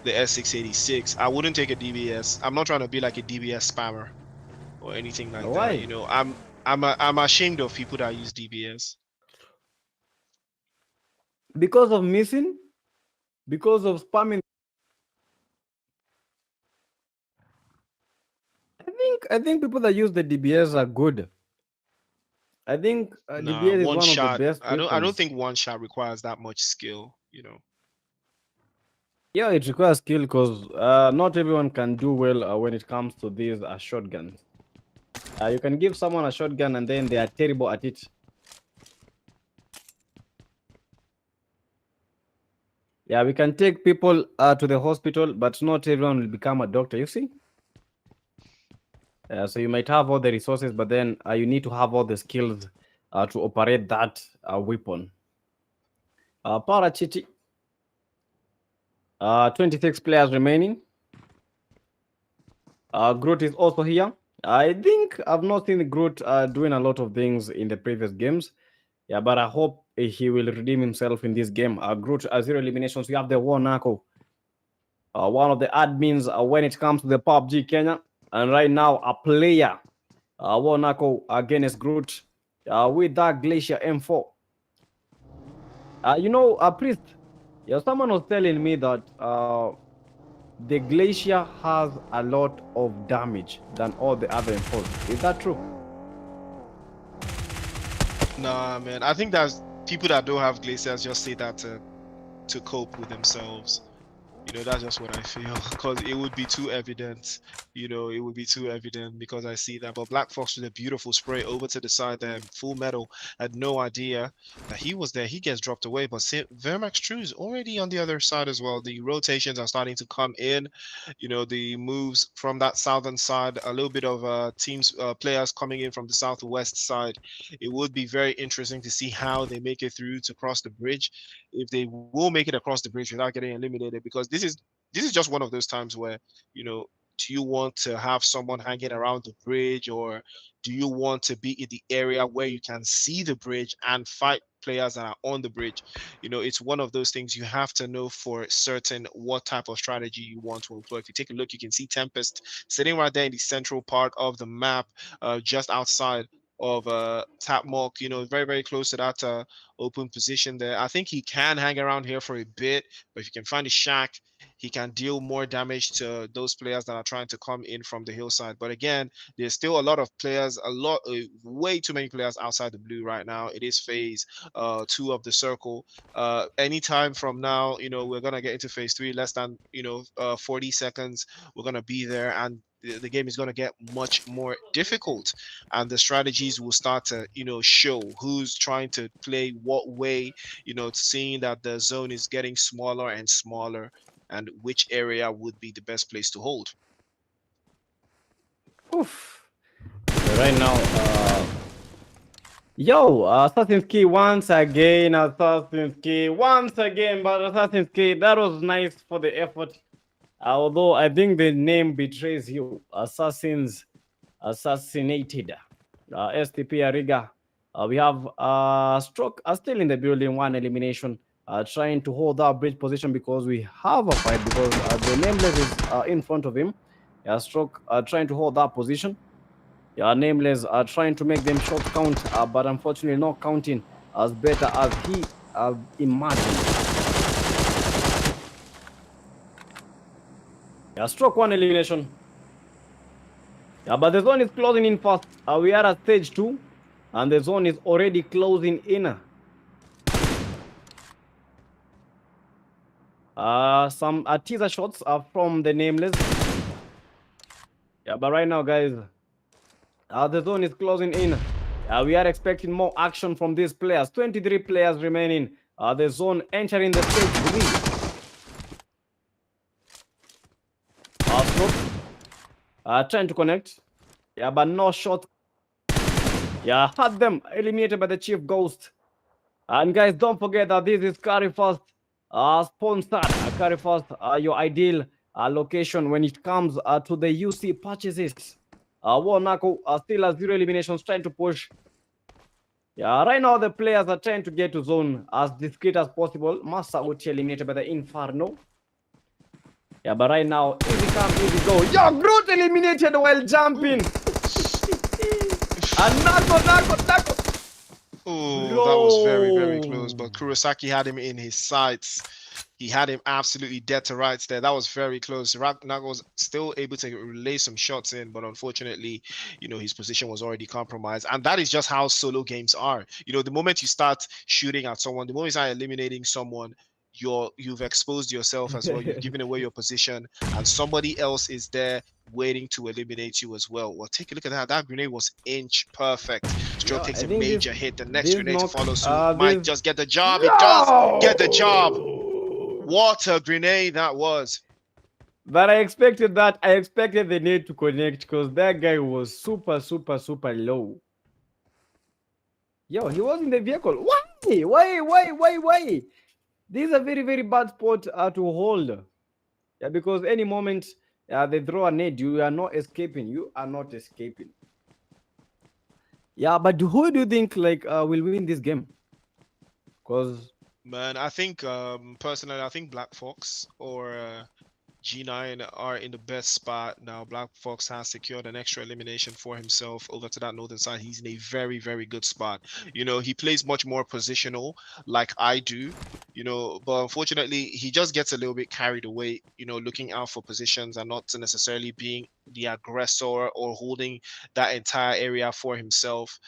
the S686. I wouldn't take a DBS. I'm not trying to be like a DBS spammer or anything like that. Why? You know, I'm ashamed of people that use DBS. Because of missing? Because of spamming? I think people that use the DBS are good. I think Nah, DBS is one one of the shot. best I don't weapons. think one shot requires that much skill. You know. Yeah, it requires skill because not everyone can do well when it comes to these shotguns. You can give someone a shotgun and then they are terrible at it. Yeah, we can take people to the hospital, but not everyone will become a doctor. You see? So you might have all the resources, but then you need to have all the skills to operate that weapon. Parachiti, 26 players remaining. Groot is also here. I think I've not seen Groot doing a lot of things in the previous games. Yeah, but I hope he will redeem himself in this game. Groot, zero eliminations. We have the War Knuckle, one of the admins when it comes to the PUBG Kenya. And right now, a player, War Knuckle against Groot with that Glacier M4. Priest, yeah, someone was telling me that the Glacier has a lot of damage than all the other M4s. Is that true? Nah, man. I think that's people that don't have glaciers just say that to cope with themselves. You know, that's just what I feel because it would be too evident. You know, it would be too evident because I see that. But Black Fox with a beautiful spray over to the side there, full metal. Had no idea that he was there. He gets dropped away, but Vermax True is already on the other side as well. The rotations are starting to come in. You know, the moves from that southern side, a little bit of teams, players coming in from the southwest side. It would be very interesting to see how they make it through to cross the bridge, if they will make it across the bridge without getting eliminated, because this is just one of those times where, you know, do you want to have someone hanging around the bridge, or do you want to be in the area where you can see the bridge and fight players that are on the bridge? You know, it's one of those things you have to know for certain what type of strategy you want to employ. If you take a look, you can see Tempest sitting right there in the central part of the map, just outside of Tapmok, you know, very, very close to that open position there. I think he can hang around here for a bit, but if you can find a shack, he can deal more damage to those players that are trying to come in from the hillside. But again, there's still a lot of players, way too many players outside the blue right now. It is phase two of the circle. Anytime from now, you know, we're gonna get into phase three, less than 40 seconds. We're gonna be there, and the game is going to get much more difficult, and the strategies will start to show who's trying to play what way, seeing that the zone is getting smaller and smaller, and which area would be the best place to hold. Oof. So right now, Yo, Assassin's Key once again, Assassin's Key once again, but Assassin's Key, that was nice for the effort. Although I think the name betrays you. Assassins assassinated. STP Ariga. We have Stroke still in the building, one elimination, trying to hold our bridge position because we have a fight because the Nameless is in front of him. Stroke trying to hold that position. Nameless are trying to make them short count, but unfortunately not counting as better as he imagined. Stroke one elimination. But the zone is closing in fast. We are at stage 2, and the zone is already closing in. Some teaser shots are from the Nameless. But right now, guys, the zone is closing in. We are expecting more action from these players. 23 players remaining. The zone entering the stage 3. Stroke trying to connect. But no shot. Had them eliminated by the Chief Ghost. And guys, don't forget that this is Carry First sponsored. Carry First, your ideal location when it comes to the UC purchases. Warnako still has 0 eliminations, trying to push. Right now the players are trying to get to zone as discreet as possible. Massa Uchi eliminated by the Inferno. But right now, easy come, easy go. Yo, Groot eliminated while jumping. And Nako. Oh, that was very, very close. But Kurosaki had him in his sights. He had him absolutely dead to rights there. That was very close. Nago was still able to relay some shots in, but unfortunately, his position was already compromised. And that is just how solo games are. The moment you start shooting at someone, the moment you start eliminating someone, you've exposed yourself as well. You've given away your position, and somebody else is there waiting to eliminate you as well. Well, take a look at that. That grenade was inch perfect. Stroke takes a major hit. The next grenade to follow suit might just get the job. It does get the job. What a grenade that was. But I expected that. I expected the need to connect because that guy was super low. Yo, he was in the vehicle. Why? This is a very bad spot to hold. Because any moment they throw a nade, you are not escaping. But who do you think will win this game? Because man, I think personally, I think Black Fox or G9 are in the best spot now. Black Fox has secured an extra elimination for himself over to that northern side. He's in a very good spot. He plays much more positional like I do, but unfortunately he just gets a little bit carried away, looking out for positions and not necessarily being the aggressor or holding that entire area for himself,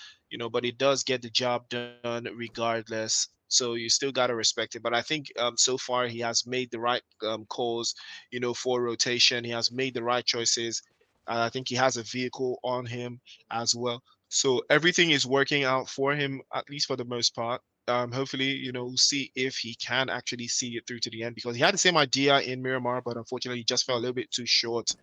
but he does get the job done regardless. So you still got to respect it. But I think so far he has made the right calls, for rotation. He has made the right choices. I think he has a vehicle on him as well. So everything is working out for him, at least for the most part. Hopefully, we'll see if he can actually see it through to the end, because he had the same idea in Miramar, but unfortunately he just fell a little bit too short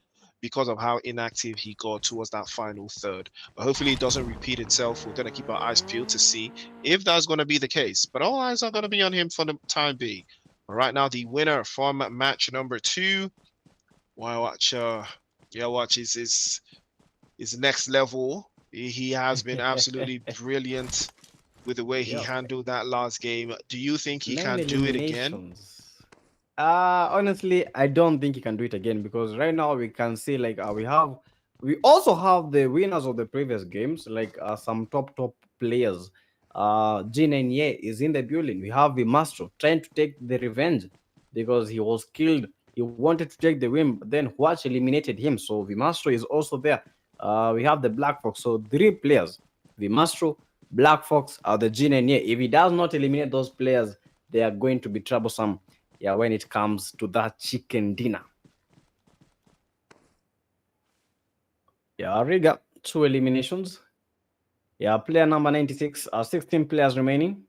because of how inactive he got towards that final third. But hopefully it doesn't repeat itself. We're going to keep our eyes peeled to see if that's going to be the case. But all eyes are going to be on him for the time being. But right now, the winner from match number 2, watch is next level. He has been absolutely brilliant with the way he handled that last game. Do you think he can do it again? Honestly, I don't think he can do it again, because right now we can see we also have the winners of the previous games, like some top players. Jin and Ye is in the building. We have the Master trying to take the revenge because he was killed. He wanted to take the win, but then Huach eliminated him. So Vimastro is also there. We have the Black Fox. So 3 players: Vimastro, Black Fox, the Jin and Ye. If he does not eliminate those players, they are going to be troublesome. When it comes to that chicken dinner. Riga, 2 eliminations. Player number 96, 16 players remaining.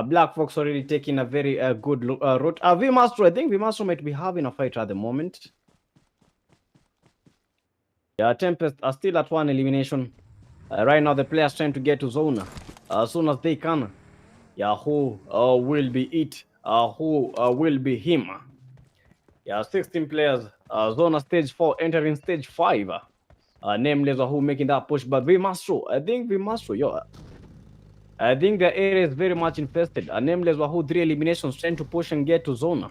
Black Fox already taking a very good route. Vimastro, I think Vimastro might be having a fight at the moment. Tempest are still at 1 elimination. Right now the players trying to get to zone. as soon as they can. Yeah, who will be it? Who will be him? Yeah, 16 players. Zona stage 4 entering stage 5. Nameless who making that push, but we must show. I think we must show. Yo, I think the area is very much infested. Nameless who 3 eliminations trying to push and get to zona.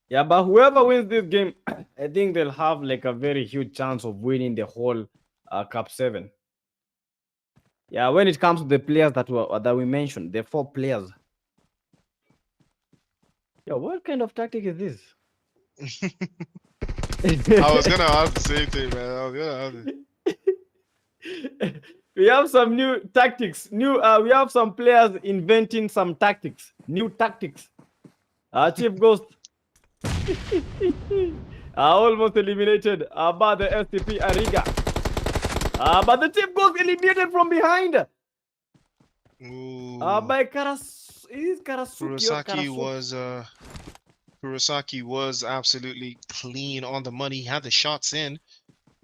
Yeah, but whoever wins this game, I think they'll have like a very huge chance of winning the whole Cup 7. Yeah, when it comes to the players that we mentioned, the 4 players. Yo, what kind of tactic is this? I was gonna ask the same thing, man. I was gonna ask it. We have some new tactics. We have some players inventing some tactics. New tactics. Chief Ghost. Almost eliminated by the STP Ariga. But the Chief Ghost eliminated from behind. Ooh. By Karasuki. Kurosaki was absolutely clean on the money. He had the shots in.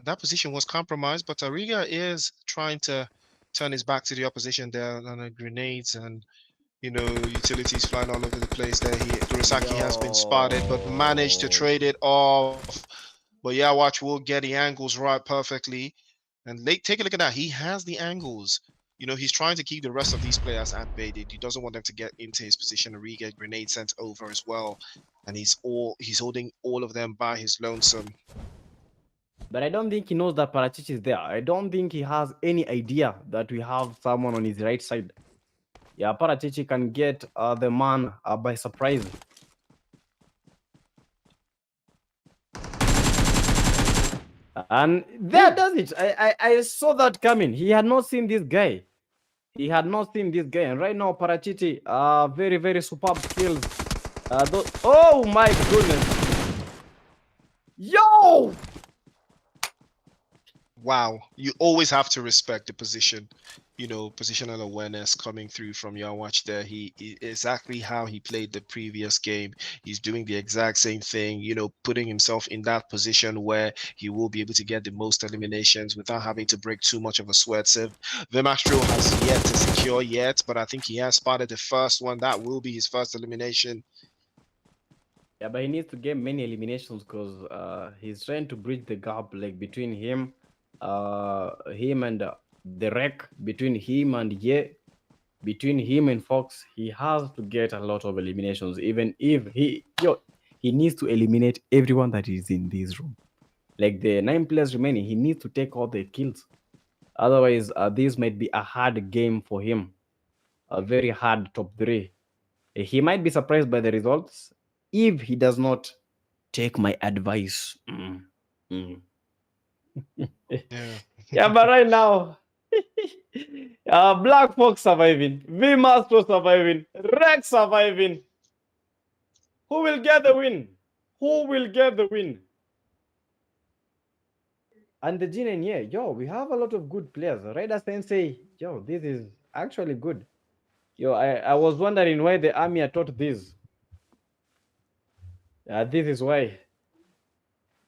That position was compromised, but Ariga is trying to turn his back to the opposition there on the grenades and utilities flying all over the place there. Kurosaki has been spotted, but managed to trade it off. But yeah, watch, we'll get the angles right perfectly. And take a look at that. He has the angles. He's trying to keep the rest of these players at bay. He doesn't want them to get into his position. Ariga grenade sent over as well. And he's holding all of them by his lonesome. But I don't think he knows that Parachich is there. I don't think he has any idea that we have someone on his right side. Yeah, Parachichi can get the man by surprise. And that does it. I saw that coming. He had not seen this guy. He had not seen this guy. And right now, Parachichi, very, very superb skills. Oh my goodness. Yo! Wow, you always have to respect the position, positional awareness coming through from your watch there. Exactly how he played the previous game. He's doing the exact same thing, putting himself in that position where he will be able to get the most eliminations without having to break too much of a sweat. So Vimastro has yet to secure yet, but I think he has spotted the first one. That will be his first elimination. Yeah, but he needs to get many eliminations because he's trying to bridge the gap like between him and the wreck, between him and between him and Fox. He has to get a lot of eliminations, even if he needs to eliminate everyone that is in this room. Like the 9 players remaining, he needs to take all the kills. Otherwise, this might be a hard game for him. A very hard top 3. He might be surprised by the results if he does not take my advice. Yeah, but right now, Black Fox surviving, Vimastro surviving, Rex surviving. Who will get the win? Who will get the win? And the Jin and yo, we have a lot of good players. Raider Sensei, yo, this is actually good. Yo, I was wondering why the army taught this. This is why.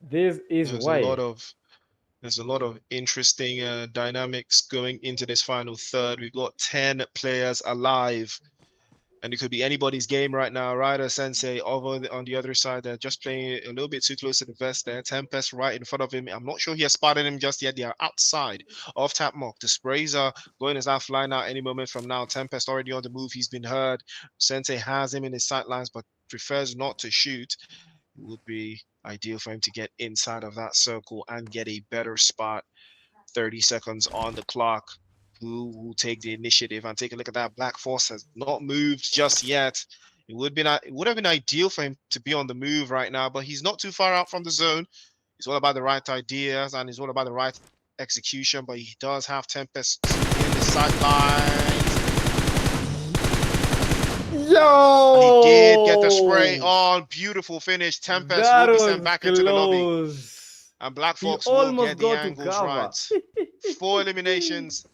This is why. There's a lot of interesting dynamics going into this final third. We've got 10 players alive, and it could be anybody's game right now. Ryder Sensei over on the other side, they're just playing a little bit too close to the vest there. Tempest right in front of him. I'm not sure he has spotted him just yet. They are outside of Tapmock. The sprays are going as out, flying out any moment from now. Tempest already on the move. He's been heard. Sensei has him in his sightlines, but prefers not to shoot. It would be ideal for him to get inside of that circle and get a better spot. 30 seconds on the clock. Who will take the initiative? And take a look at that. Black Force has not moved just yet. It would have been ideal for him to be on the move right now, but he's not too far out from the zone. It's all about the right ideas and it's all about the right execution, but he does have Tempest in the sidelines. Yo! And he did get the spray on. Beautiful finish. Tempest will be sent back into the lobby. And Black Fox will get the angles right. 4 eliminations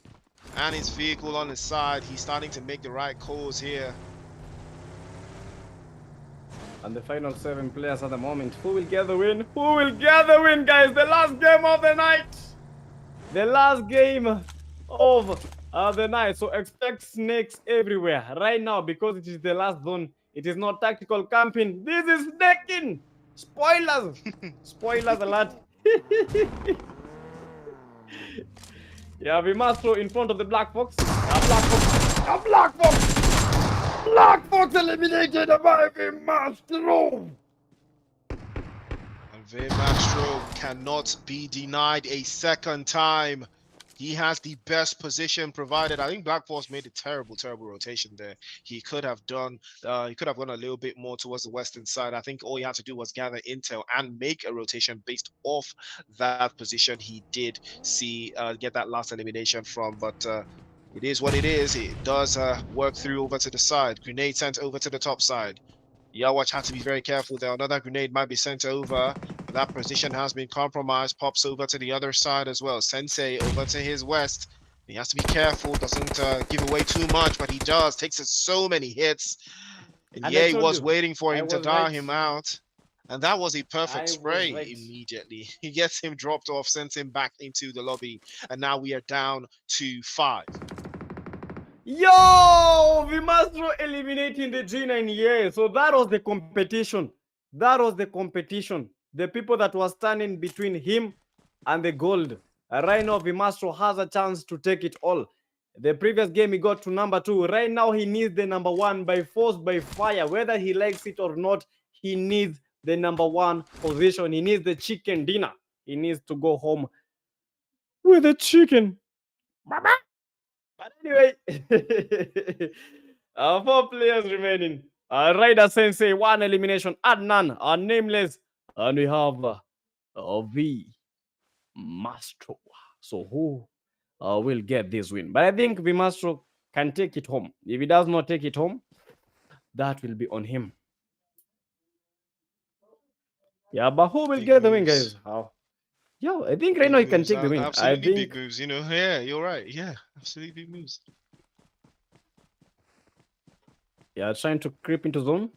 and his vehicle on his side. He's starting to make the right calls here. And the final 7 players at the moment. Who will get the win? Who will get the win, guys? The last game of the night. The last game of the night. So expect snakes everywhere right now because it is the last zone. It is not tactical camping. This is snaking. Spoilers. Spoilers alert. Yeah, we must throw in front of the black fox. Black fox. Black fox. Black fox eliminated by we must throw. And Vimastro cannot be denied a second time. He has the best position provided. I think Black Force made a terrible rotation there. He could have done, he could have gone a little bit more towards the western side. I think all he had to do was gather intel and make a rotation based off that position. He did see get that last elimination from, but it is what it is. It does work through over to the side. Grenade sent over to the top side. Yawatch had to be very careful there. Another grenade might be sent over. But that position has been compromised. Pops over to the other side as well. Sensei over to his west. He has to be careful. Doesn't give away too much, but he does. Takes so many hits. And Ye was waiting for him to die him out. And that was a perfect spray immediately. He gets him dropped off, sends him back into the lobby. And now we are down to 5. Yo, we must eliminating the G9. Yeah, so that was the competition. That was the competition. The people that were standing between him and the gold. Right now, Vimastro has a chance to take it all. The previous game, he got to number 2. Right now, he needs the number 1 by force, by fire. Whether he likes it or not, he needs the number 1 position. He needs the chicken dinner. He needs to go home with the chicken. Baba. But anyway, 4 players remaining. Rider Sensei, 1 elimination. Adnan, Nameless. And we have V Mastro. So who will get this win? But I think V Mastro can take it home. If he does not take it home, that will be on him. Yeah, but who will get the win, guys? How? Yo, I think right now he can take the win. Absolutely I think big moves, you know. Yeah, you're right. Yeah, absolutely big moves. Yeah, trying to creep into zone.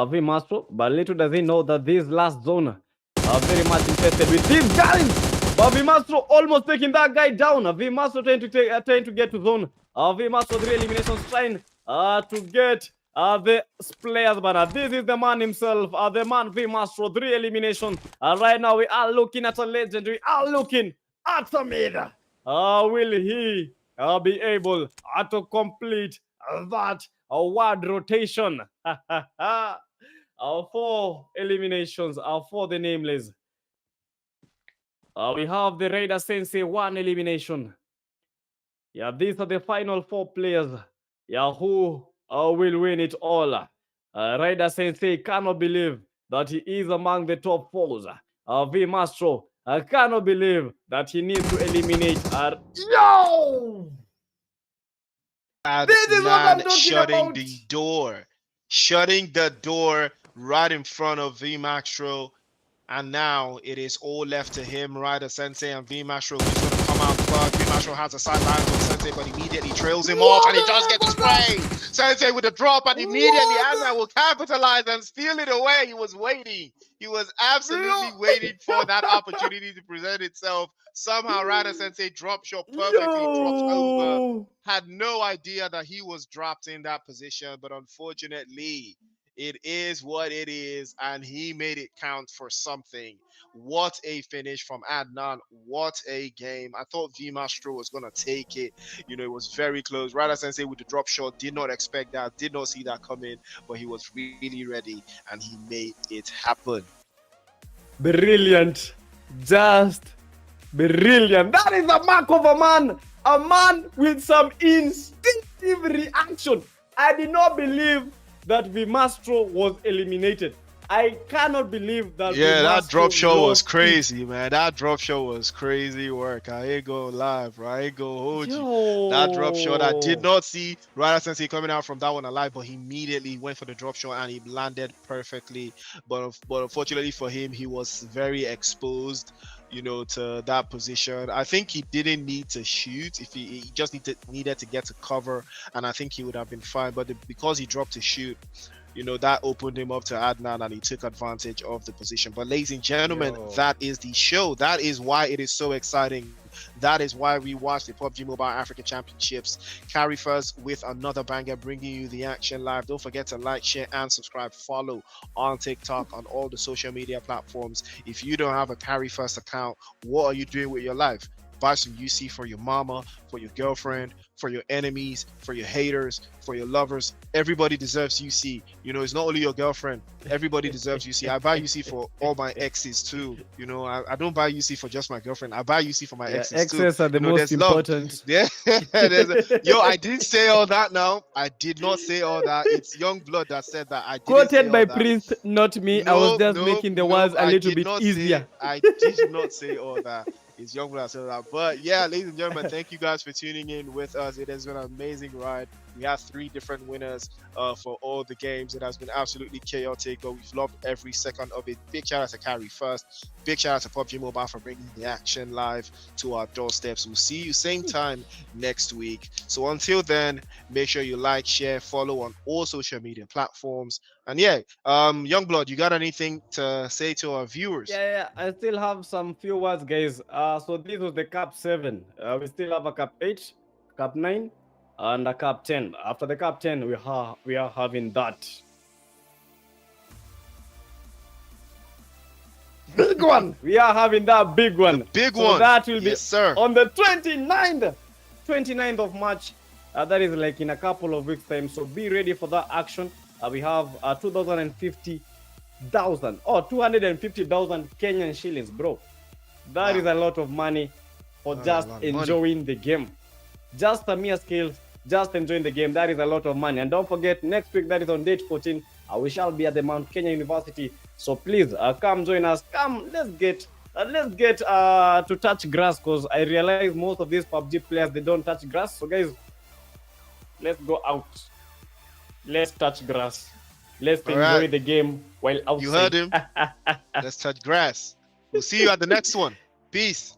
V Mastro, but little does he know that this last zone are very much infested with these guys. But V Mastro almost taking that guy down. V Mastro trying to get to zone. V Mastro 3 eliminations trying to get the players banner. This is the man himself, the man V Mastro 3 eliminations. Right now we are looking at a legend. We are looking at a mid. Will he be able to complete that word rotation? 4 eliminations for the nameless. We have the Raider Sensei 1 elimination. Yeah, these are the final 4 players. Yeah, who will win it all? Raider Sensei cannot believe that he is among the top 4s. V Mastro cannot believe that he needs to eliminate. Yo! This is what I'm talking about. Shutting the door right in front of V Mastro. And now it is all left to him, Rider Sensei and V Mastro, who's going to come out first. V Mastro has a sideline on Sensei, but immediately trails him off, and he does get the spray. Sensei with a drop, and immediately Anna will capitalize and steal it away. He was waiting. He was absolutely waiting for that opportunity to present itself. Somehow Rider Sensei drop shot perfectly, drops over. Had no idea that he was dropped in that position, but unfortunately, it is what it is, and he made it count for something. What a finish from Adnan. What a game. I thought V Mastro was going to take it. You know, it was very close. Rada Sensei with the drop shot, did not expect that, did not see that coming, but he was really ready, and he made it happen. Brilliant. Just brilliant. That is the mark of a man with some instinctive reaction. I did not believe that V Mastro was eliminated. I cannot believe that. Yeah, that drop shot was crazy, man. That drop shot was crazy work. I ain't gonna lie, bro. I ain't gonna hold you. That drop shot, I did not see Rider Sensei coming out from that one alive, but he immediately went for the drop shot and he landed perfectly. But unfortunately for him, he was very exposed, you know, to that position. I think he didn't need to shoot. If he just needed to get to cover, and I think he would have been fine. But because he dropped to shoot, that opened him up to Adnan, and he took advantage of the position. But ladies and gentlemen, Yo. that is the show. That is why it is so exciting. That is why we watch the PUBG Mobile Africa Championships. Carry first with another banger, bringing you the action live. Don't forget to like, share, and subscribe. Follow on TikTok, on all the social media platforms. If you don't have a Carry First account, what are you doing with your life? Buy some UC for your mama, for your girlfriend, for your enemies, for your haters, for your lovers. Everybody deserves UC. It's not only your girlfriend. Everybody deserves UC. I buy UC for all my exes too. I don't buy UC for just my girlfriend. I buy UC for my exes too. Exes are the most there's love. important. Yeah, yo, I didn't say all that now. I did not say all that. It's Young Blood that said that. I didn't say Quoted all by that. Prince, not me. I No, was just no, making the no, words a I little did bit not easier. I did not say all that. It's Young Blood that said that. But yeah, ladies and gentlemen, thank you guys for tuning in with us. It has been an amazing ride. We have 3 different winners for all the games. It has been absolutely chaotic, but we've loved every second of it. Big shout out to Carry First. Big shout out to PUBG Mobile for bringing the action live to our doorsteps. We'll see you same time next week. So until then, make sure you like, share, follow on all social media platforms. And yeah, Youngblood, you got anything to say to our viewers? Yeah, I still have some few words, guys. So this was the Cup 7. We still have a Cup 8, Cup 9, and a Cup 10. After the Cup 10, we are having that big one. We are having that big one. The big so one. That will be Yes, sir. on the 29th of March. That is like in a couple of weeks' time. So be ready for that action. We have 250,000 or 250,000 Kenyan shillings, bro. That is a lot of money for just enjoying the game. Just a mere skills, just enjoying the game. That is a lot of money. And don't forget, next week, that is on date 14, we shall be at the Mount Kenya University. So please come join us. Come, let's get to touch grass, because I realize most of these PUBG players, they don't touch grass. So guys, let's go out. Let's touch grass. Let's enjoy the game while outside. You heard him. Let's touch grass. We'll see you at the next one. Peace.